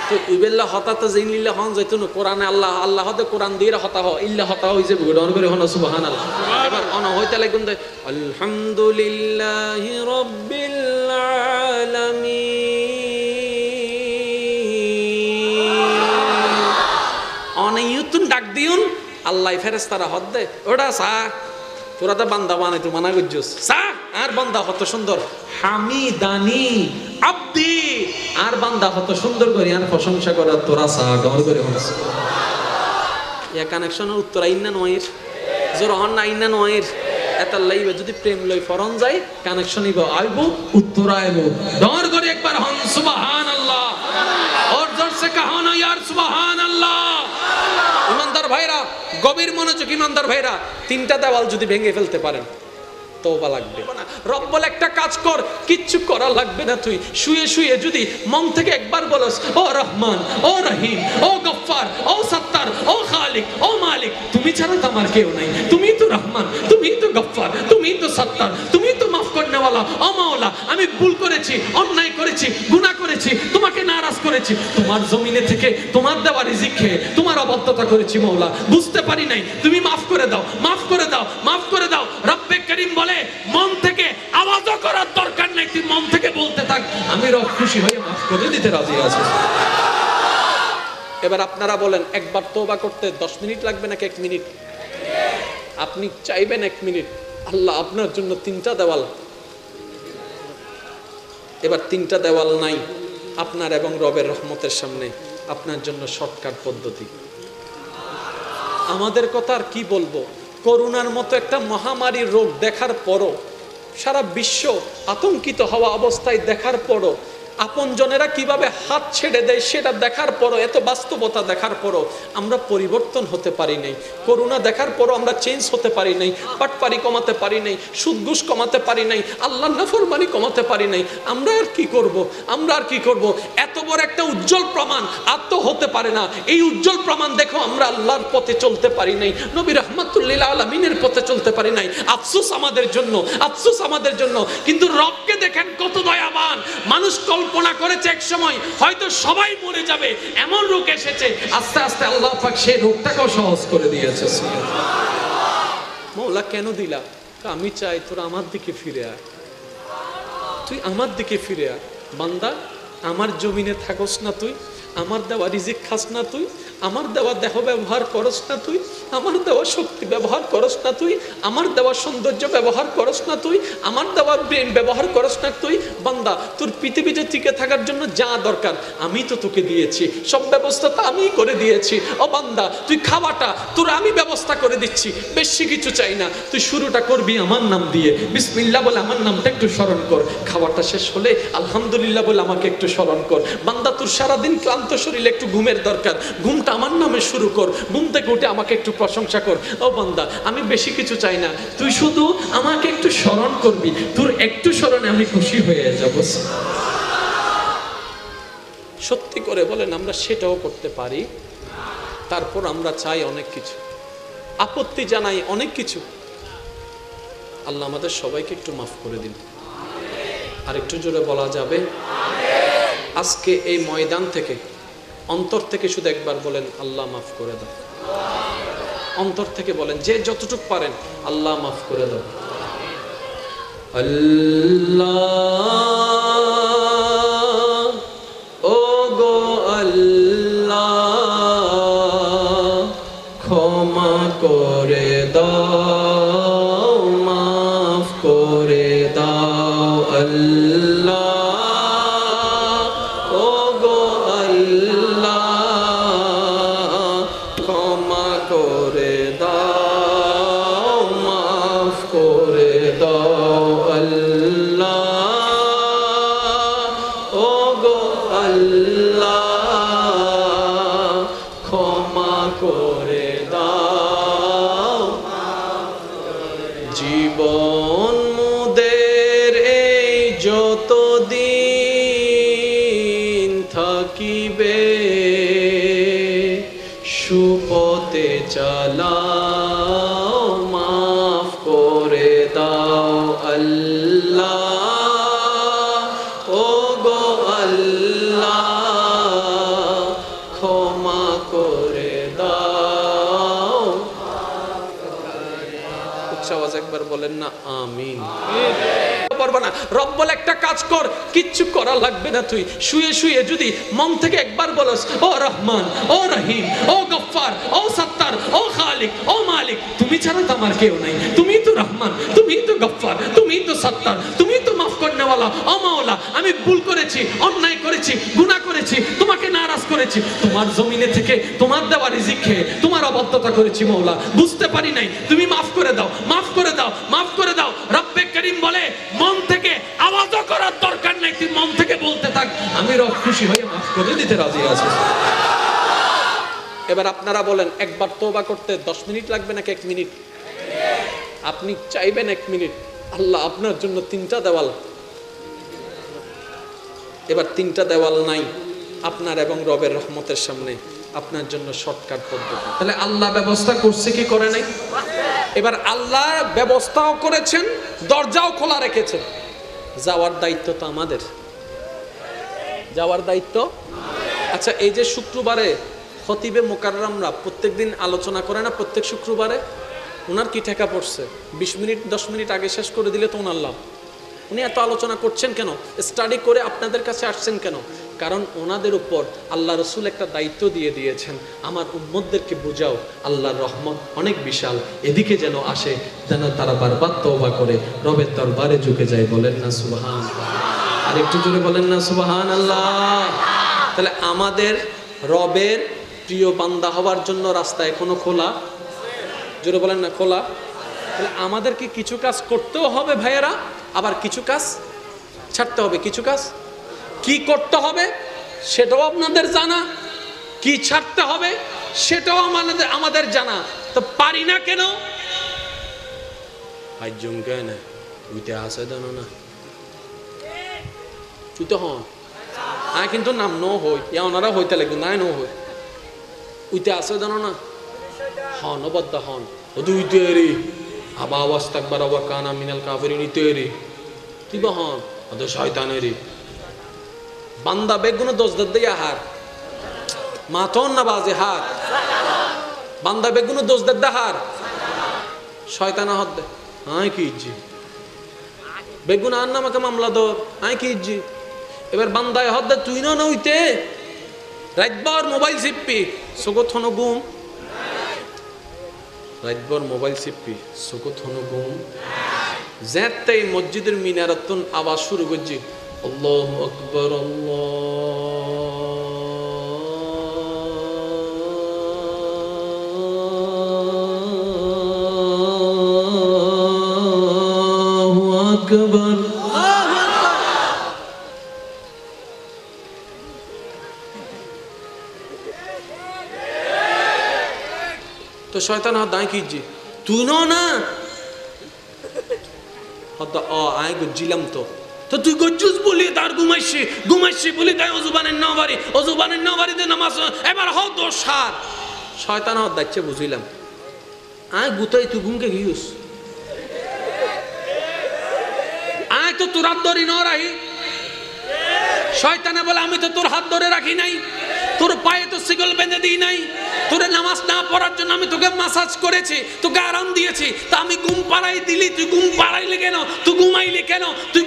তো ওই বেলা হঠাৎ জিন লিল্লাহ হন যাইতো না কোরআনে আল্লাহ আল্লাহ হতে কোরআন দিয়ে হতা হ ইল্লা হতা হই যে গুডন করে হন সুবহানাল্লাহ। এবার অন হইতে লাগুন দে আলহামদুলিল্লাহি রাব্বিল আলামিন অন ইউতুন ডাক দিউন আল্লাহ ফেরেশতারা হদ দে ওটা সা তোরা তো বান্দা বানাই তো মানা করছিস সা আর বান্দা কত সুন্দর হামিদানি আব্দি আর বান্দা কত সুন্দর করে আর প্রশংসা করে তোরা সা গমর করে হনস ইয়া কানেকশনের উত্তর আইনা নয়ের জোর হন না আইনা নয়ের এত লাইবে যদি প্রেম লই ফরন যায় কানেকশন ইব আইবো উত্তর আইবো দর করে একবার হন সুবহানাল্লাহ और जोर से कहो ना यार সুবহানাল্লাহ। ইমানদার ভাইরা গভীর মনোযোগ ইমানদার ভাইরা তিনটা দেওয়াল যদি ভেঙে ফেলতে পারেন তওবা লাগবে না। রব্বুল একটা কাজ কর কিচ্ছু করা লাগবে না, তুই শুয়ে শুয়ে যদি মন থেকে একবার বলস ও রহমান ও রহিম ও গফফার ও সত্তার ও খালিক ও মালিক তুমি ছাড়া তো আমার কেউ নাই, তুমি তো রহমান তুমি তো গফফার তুমি তো সত্তার তুমি তো মাফ করনেওয়ালা ও মাওলা আমি ভুল করেছি অন্যায় করেছি গুনাহ করেছি তোমাকে নারাজ করেছি তোমার জমিনে থেকে তোমার দেওয়া রিজিক খেয়ে তোমার অবাধ্যতা করেছি মাওলা বুঝতে পারি নাই তুমি মাফ করে দাও মাফ করে দাও মাফ করে দাও। রব্বে করিম বলে মন থেকে আওয়াজও করার দরকার নাই, তুই মন থেকে বলতে থাক আমি রব খুশি হয়ে মাফ করে দিতে রাজি আছি। এবার আপনারা বলেন একবার তওবা করতে 10 মিনিট লাগবে নাকি 1 মিনিট? আপনি চাইবেন 1 মিনিট, আল্লাহ আপনার জন্য 3টা দেওয়াল, এবার 3টা দেওয়াল নাই আপনার এবং রবের রহমতের সামনে, আপনার জন্য শর্টকাট পদ্ধতি। আমাদের কথা আর কি বলবো, করোনার মতো একটা মহামারী রোগ দেখার পরও সারা বিশ্ব আতঙ্কিত হওয়া অবস্থায় দেখার পরও আপনজনেরা কিভাবে হাত ছেড়ে দেয় সেটা দেখার পরও এত বাস্তবতা দেখার পরও আমরা পরিবর্তন হতে পারি নাই। করোনা দেখার পরও আমরা চেঞ্জ হতে পারি নাই, পাটপারি কমাতে পারি নাই, সুদ ঘুষ কমাতে পারি নাই, আল্লাহর নাফরমানি কমাতে পারি নাই। আমরা আর কি করব, আমরা আর কি করব? এত বড় একটা উজ্জ্বল প্রমাণ আর তো হতে পারে না। এই উজ্জ্বল প্রমাণ দেখো আমরা আল্লাহর পথে চলতে পারি নাই, নবী রাহমাতুল্লিল আলামিনের পথে চলতে পারি নাই। আফসোস আমাদের জন্য, আফসোস আমাদের জন্য। কিন্তু রবকে দেখেন কত দয়াবান। মানুষ কল্পনা করেছে এক সময় হয়তো সবাই মরে যাবে, এমন রোগ এসেছে, আস্তে আস্তে আল্লাহ পাক সেই রোগটাকেও সহজ করে দিয়েছে। মওলা কেন দিলা? আমি চাই তোরা আমার দিকে ফিরে আয়, তুই আমার দিকে ফিরে আয়। বান্দা আমার জমিনে থাকস না তুই, আমার দেওয়া রিজিক খাস না তুই, আমার দেওয়া দেহ ব্যবহার করস না তুই, আমার দেওয়া শক্তি ব্যবহার করস না তুই, আমার দেওয়া সৌন্দর্য ব্যবহার করস না তুই, আমার দেওয়া ব্রেন ব্যবহার করস না তুই। বান্দা তোর পৃথিবীতে টিকে থাকার জন্য যা দরকার আমি তো তোকে দিয়েছি, সব ব্যবস্থা তো আমিই করে দিয়েছি। ও বান্দা তুই খাওয়াটা তোর আমি ব্যবস্থা করে দিচ্ছি, বেশি কিছু চাই না। তুই শুরুটা করবি আমার নাম দিয়ে, বিসমিল্লাহ বলে আমার নামটা একটু স্মরণ কর। খাওয়াটা শেষ হলে আলহামদুলিল্লাহ বলে আমাকে একটু স্মরণ কর। বান্দা তোর সারাদিন ক্লান্ত শরীরে একটু ঘুমের দরকার, ঘুমটা আমার নামে শুরু কর। ঘুম থেকে উঠে আমাকে একটু প্রশংসা কর। ও বান্দা আমি বেশি কিছু চাই না, তুই শুধু আমাকে একটু স্মরণ করবি, তোর একটু স্মরণে আমি খুশি হয়ে যাব। সত্যি করে বলেন আমরা সেটাও করতে পারি? তারপর আমরা চাই অনেক কিছু, আপত্তি জানাই অনেক কিছু। আল্লাহ আমাদের সবাইকে একটু মাফ করে দিন। আর একটু জোরে বলা যাবে? আজকে এই ময়দান থেকে অন্তর থেকে শুধু একবার বলেন আল্লাহ মাফ করে দাও। অন্তর থেকে বলেন, যে যতটুকু পারেন আল্লাহ মাফ করে দাও। আল্লাহ ও গো আল্লাহ ক্ষমা করে দাও, মাফ করে দাও। আল্লাহ ও গো আল্লাহ ও গো আল্লাহ ক্ষমা করে দাও জীবন মুদের এই যত দিন থাকিবে সুপথে চালাও মাফ করে দাও আল্লাহ ও গো আল্লাহ ক্ষমা করে দাও উচ্চ আওয়াজ একবার বলেন না আমিন পারবা না রব বলে একটা কাজ কর কিচ্ছু করা লাগবে না তুই শুয়ে শুয়ে যদি মন থেকে একবার বলস ও রহমান ও রহিম ও গফফার ও সত্তার ও খালিক ও মালিক তুমি ছাড়া তো আমার কেউ নাই তুমি তো রহমান তুমি তো গফফার তুমি তো সত্তার তুমি তো মাফ করনেওয়ালা ও মাওলা আমি ভুল করেছি অন্যায় করেছি গুনাহ করেছি তোমাকে নারাজ করেছি তোমার জমিনে থেকে তোমার দেওয়া রিজিক খেয়ে তোমার অবাধ্যতা করেছি মাওলা বুঝতে পারি নাই তুমি মাফ করে দাও মাফ করে দাও মাফ করে দাও রব্বে করিম বলে মন থেকে আওয়াজও করার দরকার নাই তুই মন থেকে বলতে থাক আমি রব খুশি হয়ে মাফ করে দিতে রাজি আছি এবার আপনারা বলেন একবার তওবা করতে 10 মিনিট লাগবে নাকি 1 মিনিট আপনি চাইবেন 1 মিনিট আল্লাহ আপনার জন্য 3টা দেওয়াল এবার 3টা দেওয়াল নাই আপনার এবং রবের রহমতের সামনে আপনার জন্য শর্টকাট পদ্ধতি তাহলে আল্লাহ ব্যবস্থা করছে কি করে নাই এবার আল্লাহ ব্যবস্থাও করেছেন দরজাও খোলা রেখেছেন যাওয়ার দায়িত্ব তো আমাদের যাওয়ার দায়িত্ব আচ্ছা এই যে শুক্রবারে খতিবে মুকাররমরা প্রত্যেকদিন আলোচনা করে না প্রত্যেক শুক্রবারে ওনার কি ঠেকা পড়ছে 20 মিনিট 10 মিনিট আগে শেষ করে দিলে তো ওনার লাভ উনি এত আলোচনা করছেন কেন স্টাডি করে আপনাদের কাছে আসছেন কেন কারণ ওনাদের উপর আল্লাহ রসুল একটা দায়িত্ব দিয়ে দিয়েছেন আমার উম্মতদেরকে বুঝাও আল্লাহর রহমত অনেক বিশাল এদিকে যেন আসে যেন তারা বারবার তওবা করে রবের দরবারে ঝুঁকে যায় বলেন না সুবহান আর একটু জোরে বলেন না সুবহান আল্লাহ তাহলে আমাদের রবের প্রিয় বান্দা হওয়ার জন্য রাস্তা এখনো খোলা জোরে বলেন না খোলা তাহলে আমাদেরকে কিছু কাজ করতেও হবে ভাইয়েরা আবার কিছু কাজ ছাড়তে হবে কিছু কাজ কি করতে হবে সেটাও আপনাদের জানা কি ছাড়তে হবে সেটাও আমাদের জানা তো পারি না কেন আইজুম কেন উইতে আসে জানো না তুই তো হন আয় কিন্তু নাম নো হই ইয়া ওনারা হইতে লাগবে নাই নো হই উইতে আসে জানো না হন অবদ্ধ হন ও দুই তৈরি আবা ওয়াস্তাকবার ওয়া কানা মিনাল কাফিরিন তৈরি তুই বা হন ও শয়তানেরই বান্দা বেগুনো দোষ দেয় হার মাথন না বাজে হার বান্দা বেগুনো দোষ দেয় হার শয়তান হদ দে আয় কি ইজ্জি বেগুন আর না আমাকে মামলা দর আয় কি ইজ্জি এবার বান্দায় হদ দে তুই না হইতে রাতবার মোবাইল চিপপি সগত হনো গুম রাতবার মোবাইল চিপপি সগত হনো গুম যেতে মসজিদের মিনারাতুন আওয়াজ শুরু করছি আল্লাহু আকবার আল্লাহু আকবার তো শয়তান হাত দাঁড় কিজি তুই না হয়তো আয় গজ্জিলাম তো তো তুই গজ্জুস বলি তার ঘুমাইছি বলি তাই অজুবানের নবারিতে নামাজ এবার হও তোর সার শয়তান হাত দাচ্ছে বুঝিলাম আয় গুতাই তুই ঘুমকে গিয়েছ আয় তো তোর হাত ধরি ন রাহি শয়তানে বলে আমি তো তোর হাত ধরে রাখি নাই তোর পায়ে তো শিকল বেঁধে দিই নাই তোর নামাজ না পড়ার জন্য আমি তোকে মাসাজ করেছি তোকে আরাম দিয়েছি তা আমি ঘুম পাড়াই দিলি তুই ঘুম পাড়াইলি কেন তুই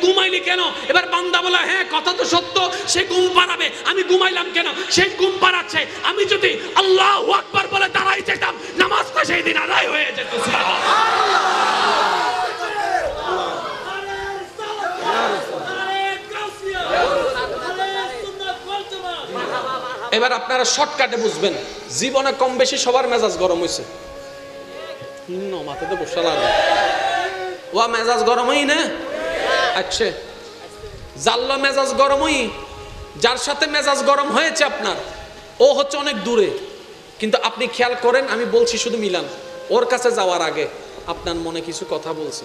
ঘুমাইলি কেন এবার বান্দা বলে হ্যাঁ কথা তো সত্য সে ঘুম পাড়াবে আমি ঘুমাইলাম কেন সে ঘুম পাড়াচ্ছে আমি যদি আল্লাহু আকবার বলে দাঁড়াই যেতাম নামাজটা সেই দিন আদায় হয়ে যেত এবার আপনারা শর্টকাটে বুঝবেন জীবনে কম বেশি সবার মেজাজ গরম হয়েছে মাথাতে বসা লাগে ওয়া মেজাজ গরম হই না আচ্ছা জাল্লা মেজাজ গরম হই যার সাথে মেজাজ গরম হয়েছে আপনার, ও হচ্ছে অনেক দূরে, কিন্তু আপনি খেয়াল করেন, আমি বলছি শুধু মিলান, ওর কাছে যাওয়ার আগে আপনার মনে কিছু কথা বলছে।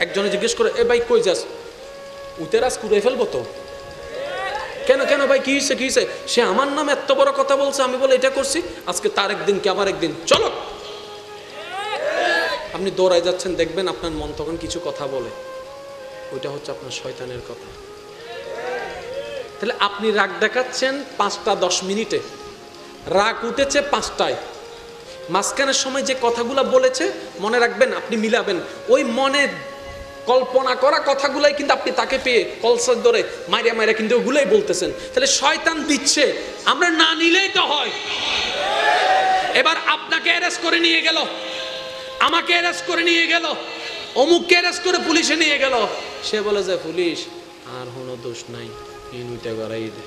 একজনে জিজ্ঞেস করে, এ ভাই কই যাস? উতেরাজ কুড়ে ফেলবো তো। কেন কেন ভাই, কি হয়েছে কি হয়েছে? সে আমার নামে এত বড় কথা বলছে, আমি বলে এটা করছি, আজকে তার একদিন কি আমার একদিন, চলো। আপনি দৌড়ায় যাচ্ছেন, দেখবেন আপনার মন তখন কিছু কথা বলে, ওইটা হচ্ছে আপনার শয়তানের কথা। তাহলে আপনি রাগ দেখাচ্ছেন 5টা 10 মিনিটে, রাগ উঠেছে 5টায়, মাঝখানের সময় যে কথাগুলো বলেছে মনে রাখবেন, আপনি মিলাবেন, ওই মনে কল্পনা করা কথাগুলাই কিন্তু আপনি তাকে পেয়ে কলসার ধরে মাইরা মাইরা কিন্তু ওগুলোই বলতেছেন। তাহলে শয়তান দিচ্ছে, আমরা না নিলেই তো হয়। এবার আপনাকে অ্যারেস্ট করে নিয়ে গেল, আমাকে অ্যারেস্ট করে নিয়ে গেল, অমুককে অ্যারেস্ট করে পুলিশে নিয়ে গেল, সে বলে যে পুলিশ আর কোনো দোষ নাই, ইনুইটা গড়াই দে।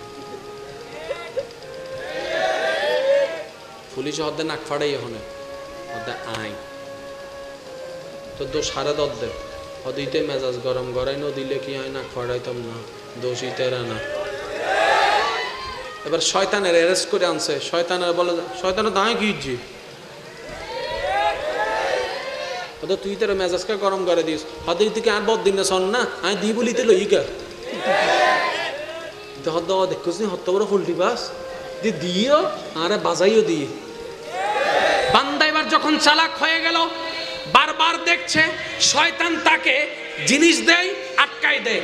পুলিশ হদ্দে নাক ফাড়াই হনে হদ্দে আই তো দোষ হারে দদ্দে হদিতে মেজাজ গরম গড়াই ন দিলে কি হয়, নাক ফাড়াইতাম না, দোষী তেরা না। এবার শয়তানের অ্যারেস্ট করে আনছে, শয়তানের বলে, শয়তানের দাঁড়ায় কি জি তুই তোর মেজাজকে গরম করে দিস, হতে তুই আর বদ দিন শোন না, আমি দি বলিতে লইকা হদ্দ দেখছিস নি হত্ত বড় ফুলটি বাস দিও আর বাজাইও দিয়ে। বান্দা এবার যখন চালাক হয়ে গেল, বারবার দেখছে শয়তান তাকে জিনিস দেয়, আটকায় দেয়,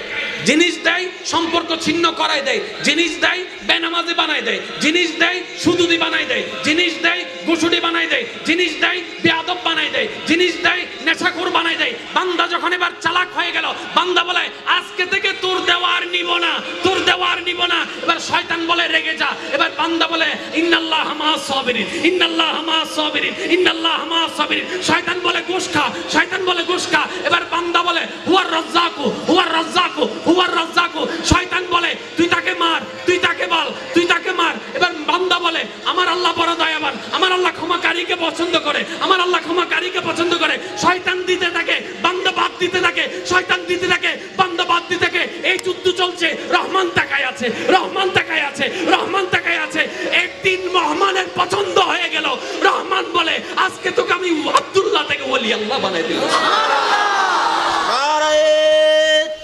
জিনিস দেয় সম্পর্ক ছিন্ন করায় দেয়, জিনিস দেয় বেনামাজি বানায় দেয়, জিনিস দেয় সুদুদি বানায় দেয়, জিনিস দেয় গুসুডি বানায় দেয়, জিনিস দেয় বেয়াদব বানায় দেয়, জিনিস দেয় নেশাখোর বানায় দেয়। বান্দা যখন এবার চালাক হয়ে গেল, বান্দা বলে আজকে থেকে তোর দেওয়ার নিব না, তোর দেওয়ার নিব না। এবার শয়তান বলে রেগে যা। এবার বান্দা বলে ইন্নাল্লাহ মাআস সাবিরিন, ইন্নাল্লাহ মাআস সাবিরিন, ইন্নাল্লাহ মাআস সাবিরিন। শয়তান বলে ঘুষ খা, শয়তান বলে ঘুষ খা। এবার বান্দা বলে হুয়ার রাজ্জাকু, হুয়ার রাজ্জাকু, হুয়ার রাজ্জাকু। শয়তান বলে তুই তাকে মার, তুই তাকে বল, তুই তাকে মার। এবার বান্দা বলে আমার আল্লাহ বড় দয়াবান, আমার আল্লাহ ক্ষমাকারীকে পছন্দ করে, আমার আল্লাহ ক্ষমাকারীকে পছন্দ করে। শয়তান দিতে থাকে, বান্দা বাদ দিতে থাকে, শয়তান দিতে থাকে, বান্দা বাদ দিতে থাকে। এই যুদ্ধ চলছে, রহমান তাকায় আছে, রহমান তাকায় আছে, রহমান তাকায় আছে। একদিন রহমানের পছন্দ হয়ে গেল, রহমান বলে আজকে তোকে আমি আব্দুল্লাহ থেকে ওলি আল্লাহ বানাই দিলাম।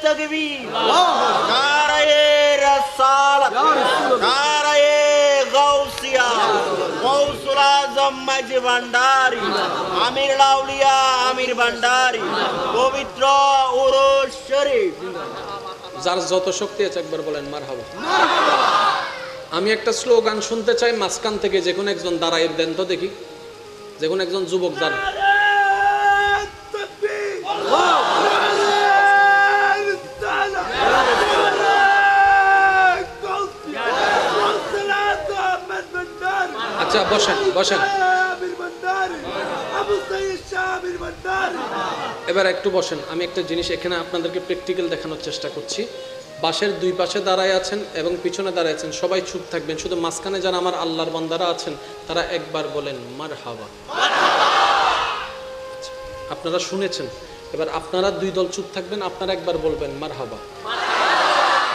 तकबीर, नाराए रसालत, नाराए गौसिया, गौसुल आजम माजी भांडारी, आमिर लाउलिया आमिर भांडारी, पवित्र उरुस शरीफ। যার যত শক্তি আছে একবার বলেন মারহাবা। আমি একটা স্লোগান শুনতে চাই মাঝখান থেকে, যে কোনো একজন দাঁড়ায় দেন তো দেখি, যে কোনো একজন যুবক দাঁড়ান। আচ্ছা বসেন বসেন, এবার একটু বসেন। আমি একটা জিনিস এখানে আপনাদেরকে প্র্যাকটিক্যাল দেখানোর চেষ্টা করছি। বাসের দুই পাশে দাঁড়ায় আছেন এবং পিছনে দাঁড়ায় আছেন, সবাই চুপ থাকবেন। শুধু মাঝখানে যারা আমার আল্লাহর বান্দারা আছেন তারা একবার বলেন মারহাবা। আপনারা শুনেছেন, এবার আপনারা দুই দল চুপ থাকবেন, আপনারা একবার বলবেন মারহাবা।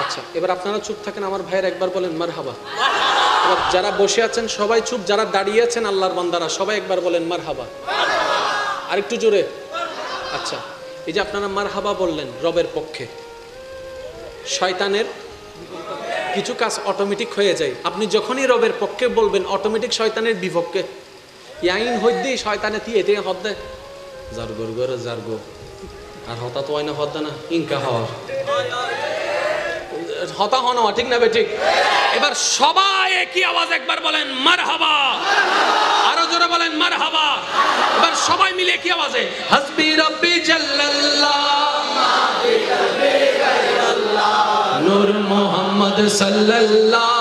আচ্ছা এবার আপনারা চুপ থাকেন, আমার ভাইয়ের একবার বলেন মারহাবা। এবার যারা বসে আছেন সবাই চুপ, যারা দাঁড়িয়ে আছেন আল্লাহর বান্দারা সবাই একবার বলেন মারহাবা। আরেকটু জোরে। আচ্ছা এই যে আপনারা মারহাবা বললেন রবের পক্ষে, শয়তানের কিছু কাজ অটোমেটিক হয়ে যায়। আপনি যখনই রবের পক্ষে বলবেন অটোমেটিক শয়তানের বিপক্ষে ইয়াইন হইদি শয়তানে তি এতে হদ্দে জারগর গরে জারগো আর হতা তো হয় না হদ্দা না ইনকা হওয়া হতা হন ঠিক না বেঠিক। এবার সবাই একই আওয়াজ একবার বলেন মারহাবা, আরো জোরে বলেন মারহাবা। এবার সবাই মিলে একই আওয়াজে হাসবি রাব্বি জাল্লাল্লাহ মাফি কলবি গায়রাল্লাহ নূর মুহাম্মদ সাল্লাল্লাহ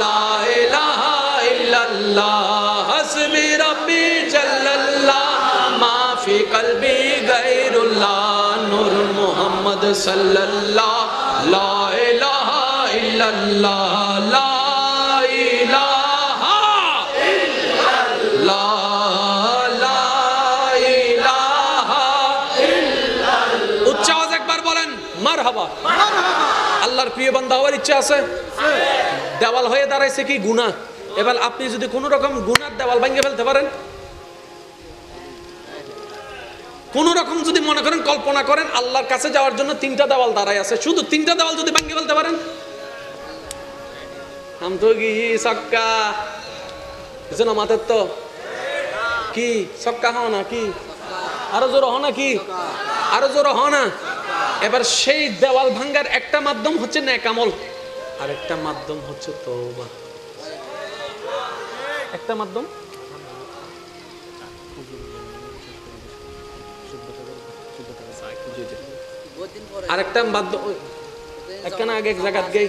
লা ইলাহা ইল্লাল্লাহ হাসবি রাব্বি জাল্লাল্লাহ মাফি কলবি গায়রুল্লাহ নূর মুহাম্মদ সাল্লাল্লাহ লা ইলাহা ইল্লাল্লাহ লা ইলাহা ইল্লাল্লাহ লা ইলাহা মারহাবা। আল্লাহর প্রিয় বান্দা হওয়ার ইচ্ছা আছে? দেওয়াল হয়ে দাঁড়াইছে কি গুনাহ। এবার আপনি যদি কোনো রকম গুনার দেওয়াল ভেঙে ফেলতে পারেন, কোন রকম যদি মনে করেন, কল্পনা করেন আল্লাহর কাছে যাওয়ার জন্য 3টা দেওয়াল দাঁড়ায় আছে, শুধু 3টা দেওয়াল যদি ভেঙে ফেলতে পারেন, আম তো কি সক্কা কিছু না মাথার তো কি সক্কা হও না কি, আরো জোর হও না কি, আরো জোর হও না। এবার সেই দেওয়াল ভাঙ্গার একটা মাধ্যম হচ্ছে নেক আমল, আর একটা মাধ্যম হচ্ছে তওবা। একটা মাধ্যম আরেকটা মাধ্যম একখানা আগে এক জায়গাত গেই,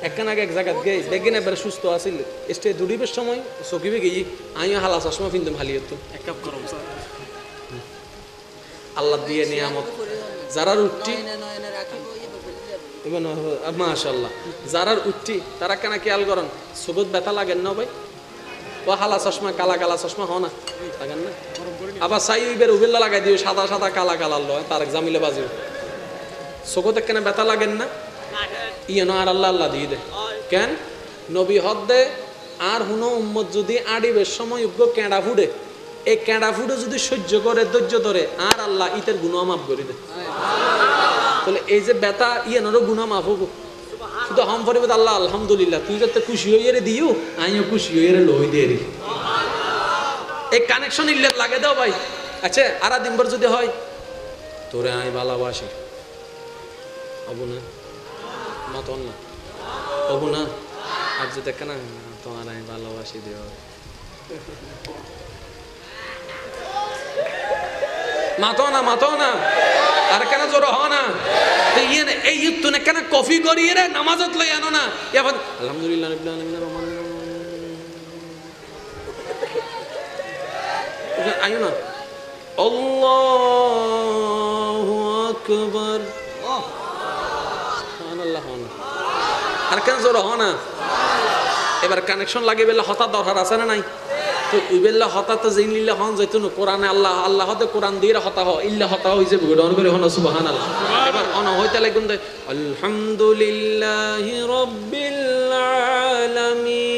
একখানা আগে এক জায়গাত গেই দেখেন এবার সুস্থ আছিল, স্টে দুডিবের সময় চকিবে গেই আমিও হালা চশমা ফিনতাম হালি হতো এক কাপ গরম চা। আল্লাহ দিয়ে নিয়ামত যারার উঠটি মাশাআল্লাহ, যারার উঠটি তারা কেন খেয়াল করেন সুবত ব্যথা লাগেন না ভাই? ও হালা চশমা কালা কালা চশমা হ না লাগেন না? আবার সাই উইবের উবেল্লা লাগাই দিও সাদা সাদা কালা কালা লয় তার জামিলে বাজিও চোখতে কেন ব্যথা লাগেন না? ইয়ে আর আল্লাহ আল্লাহ দিয়ে দে কেন নবী হদ দে। আর হুনো উম্মত যদি আডিবের সময় উগ্র কেঁড়া ফুডে, এই কেঁড়া ফুডে যদি সহ্য করে ধৈর্য ধরে, আর আল্লাহ ইতের গুনাহ মাফ করে দে। তাহলে এই যে ব্যথা ইয়ানোরও গুনাহ মাফ হবো, শুধু হাম ফরিব আল্লাহ আলহামদুলিল্লাহ, তুই যাতে খুশি হইয়ে রে দিও আমিও খুশি হইয়ে রে লই দিয়ে রে। এই কানেকশন ইল্লাত লাগে দাও ভাই। আচ্ছা আর দিনভর যদি হয় তোরে আমি ভালোবাসি হবো না মতন না হবো না, আর যদি দেখে না তোমার আমি ভালোবাসি দিও মাতো না মাতো না, আর কেন জোর হ না এই তুই কেন কফি করিয়ে রে নামাজত লই আনো না এখন আলহামদুলিল্লাহ রাব্বিল আলামিন আইও না আল্লাহু আকবার সুবহানাল্লাহ না, আর কেন জোর হ না। এবার কানেকশন লাগে বেলা হঠাৎ দরকার আছে না নাই? তো ইবেল্লা হঠাৎ জিনিল্লা হন যাইতো না কোরআনে আল্লাহ আল্লাহ হতে কোরআন দিয়ে হতা হ ইল্লা হতা হইছে ভগবান করে হন সুবহানাল্লাহ। এবার অন হইতে লাগুন দে আলহামদুলিল্লাহি রাব্বিল আলামিন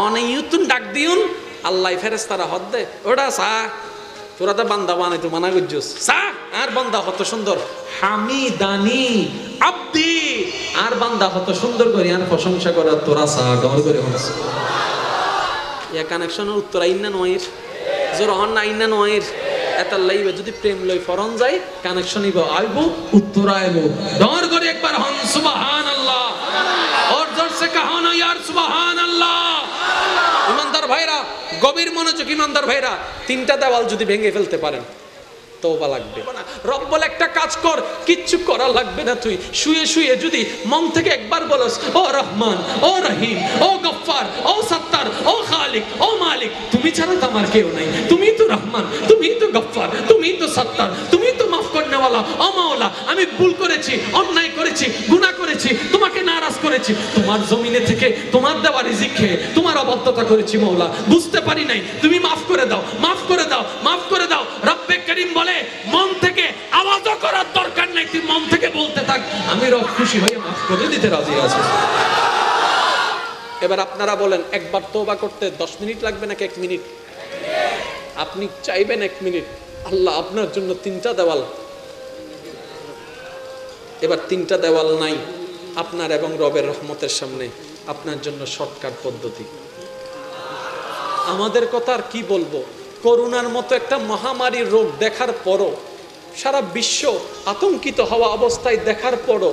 অনে ইউতুন ডাক দিউন আল্লাহ ফেরেশতারা হদ দে ওটা সা তোরা তো বান্দা বানাই তো মানা করছিস সা আর বান্দা কত সুন্দর হামিদানি আব্দি, আর বান্দা কত সুন্দর করে আর প্রশংসা করে তোরা সা গমন করে হনস। ইয়া কানেকশনের উত্তর আইনা নয়ের জোর হন না আইনা নয়ের এত লাইবে যদি প্রেম লই ফরন যায় কানেকশন ইব আইব উত্তর আইব দর করে একবার হন সুবহানাল্লাহ और जोर से कहो ना यार সুবহানাল্লাহ। ইমানদার ভাইরা গভীর মনোযোগ, ইমানদার ভাইরা 3টা দেওয়াল যদি ভেঙে ফেলতে পারেন তওবা লাগবে। রব বলে একটা কাজ কর, কিচ্ছু করা লাগবে না, তুই শুয়ে শুয়ে যদি মন থেকে একবার বলস ও রহমান ও রহিম ও গফফার ও সত্তার ও খালিক ও মালিক, তুমি ছাড়া তো আমার কেউ নাই, তুমি তো রহমান, তুমি তো গফফার, তুমি তো সত্তার, তুমি তো মাফ করনেওয়ালা, ও মাওলা আমি ভুল করেছি, অন্যায় করেছি, গুনাহ করেছি, তোমাকে নারাজ করেছি, তোমার জমিনে থেকে তোমার দেওয়া রিজিক খেয়ে তোমার অবাধ্যতা করেছি মাওলা, বুঝতে পারি নাই, তুমি মাফ করে দাও, মাফ করে দাও, মাফ করে দাও। রব্বে করিম বলে মন থেকে আওয়াজও করার দরকার নাই, তুই মন থেকে বলতে থাক, আমি রব খুশি হয়ে মাফ করে দিতে রাজি আছি। এবার আপনারা বলেন একবার তওবা করতে 10 মিনিট লাগবে নাকি 1 মিনিট? আপনি চাইবেন 1 মিনিট, আল্লাহ আপনার জন্য 3টা দেওয়াল, এবার 3টা দেওয়াল নাই আপনার এবং রবের রহমতের সামনে, আপনার জন্য শর্টকাট পদ্ধতি। আমাদের কথা আর কি বলবো, করোনার মতো একটা মহামারী রোগ দেখার পরও, সারা বিশ্ব আতঙ্কিত হওয়া অবস্থায় দেখার পরও,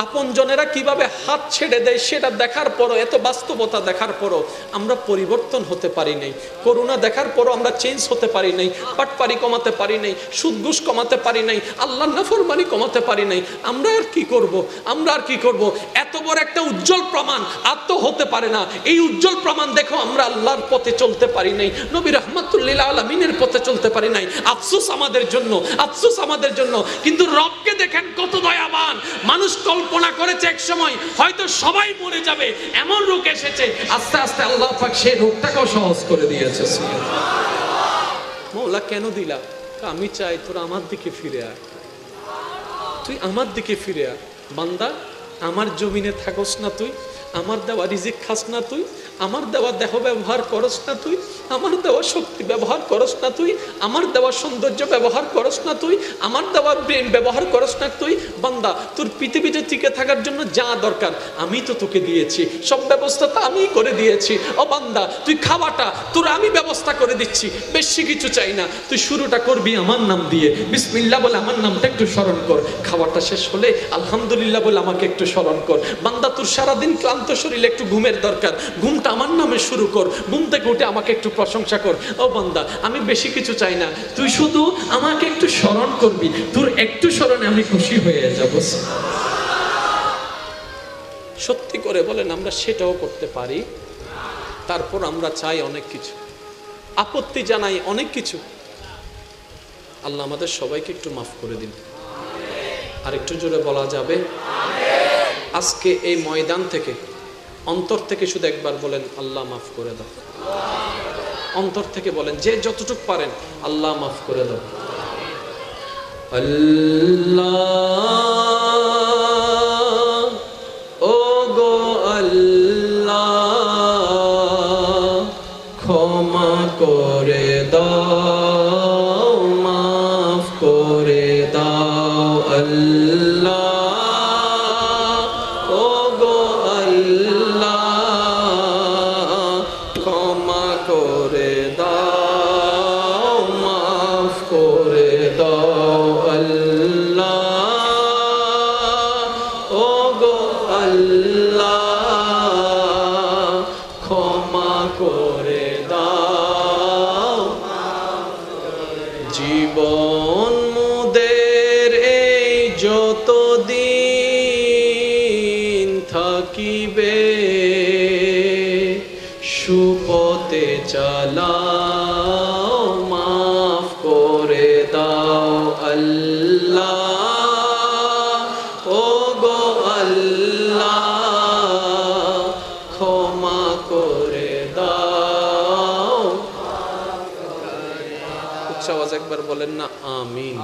আপনজনেরা কিভাবে হাত ছেড়ে দেয় সেটা দেখার পরও, এত বাস্তবতা দেখার পরও আমরা পরিবর্তন হতে পারি নাই। করোনা দেখার পরও আমরা চেঞ্জ হতে পারি নাই, পাটপারি কমাতে পারি নাই, সুদ ঘুষ কমাতে পারি নাই, আল্লাহর নাফরমানি কমাতে পারি নাই। আমরা আর কি করব, আমরা আর কি করব? এত বড় একটা উজ্জ্বল প্রমাণ আর তো হতে পারে না। এই উজ্জ্বল প্রমাণ দেখো আমরা আল্লাহর পথে চলতে পারি নাই, নবী রাহমাতুল্লিল আলামিনের পথে চলতে পারি নাই। আফসোস আমাদের জন্য, আফসোস আমাদের জন্য। কিন্তু রবকে দেখেন কত দয়াবান। মানুষ কল্পনা করেছে এক সময় হয়তো সবাই মরে যাবে, এমন রোগ এসেছে, আস্তে আস্তে আল্লাহ পাক সেই রোগটাকেও সহজ করে দিয়েছে। মওলা কেন দিলা? আমি চাই তোরা আমার দিকে ফিরে আয়, তুই আমার দিকে ফিরে আয়। বান্দা, আমার জমিনে থাকস না তুই, আমার দেওয়া রিজিক খাস না তুই, আমার দেওয়া দেহ ব্যবহার করস না তুই, আমার দেওয়া শক্তি ব্যবহার করস না তুই, আমার দেওয়া সৌন্দর্য ব্যবহার করস না তুই, আমার দেওয়া ব্রেন ব্যবহার করস না তুই। বান্দা, তোর পৃথিবীতে টিকে থাকার জন্য যা দরকার আমি তো তোকে দিয়েছি, সব ব্যবস্থা তো আমিই করে দিয়েছি। ও বান্দা, তুই খাওয়াটা তোর আমি ব্যবস্থা করে দিচ্ছি, বেশি কিছু চাই না। তুই শুরুটা করবি আমার নাম দিয়ে, বিসমিল্লাহ বলে আমার নামটা একটু স্মরণ কর। খাওয়াটা শেষ হলে আলহামদুলিল্লাহ বলে আমাকে একটু স্মরণ কর। বান্দা, তোর সারাদিন ক্লান্ত শরীরে একটু ঘুমের দরকার, ঘুমটা আমার নামে শুরু কর। ঘুম থেকে উঠে আমাকে একটু প্রশংসা কর। ও বান্দা, আমি বেশি কিছু চাই না, তুই শুধু আমাকে একটু স্মরণ করবি, তোর একটু স্মরণে আমি খুশি হয়ে যাব। সত্যি করে বলেন, আমরা সেটাও করতে পারি? তারপর আমরা চাই অনেক কিছু, আপত্তি জানাই অনেক কিছু। আল্লাহ আমাদের সবাইকে একটু মাফ করে দিন। আর একটু জোরে বলা যাবে? আজকে এই ময়দান থেকে, অন্তর থেকে শুধু একবার বলেন, আল্লাহ মাফ করে দাও। অন্তর থেকে বলেন, যে যতটুকু পারেন, আল্লাহ মাফ করে দাও। আল্লাহ, ও গো আল্লাহ, ক্ষমা করে দাও, মাফ করে দাও। আল্লাহ, ও গো আল্লাহ, ক্ষমা করে দাও, মাফ করে দাও। আল্লাহ, ও গো আল্লাহ, ক্ষমা করে দাও। জীবন মোদের এই যতদিন থাকিবে, সুপথে চালাও, মাফ করে দাও। আল্লাহ, ও গো আল্লাহ, ক্ষমা করে দাও। উচ্চ আওয়াজ একবার বলেন না আমিন।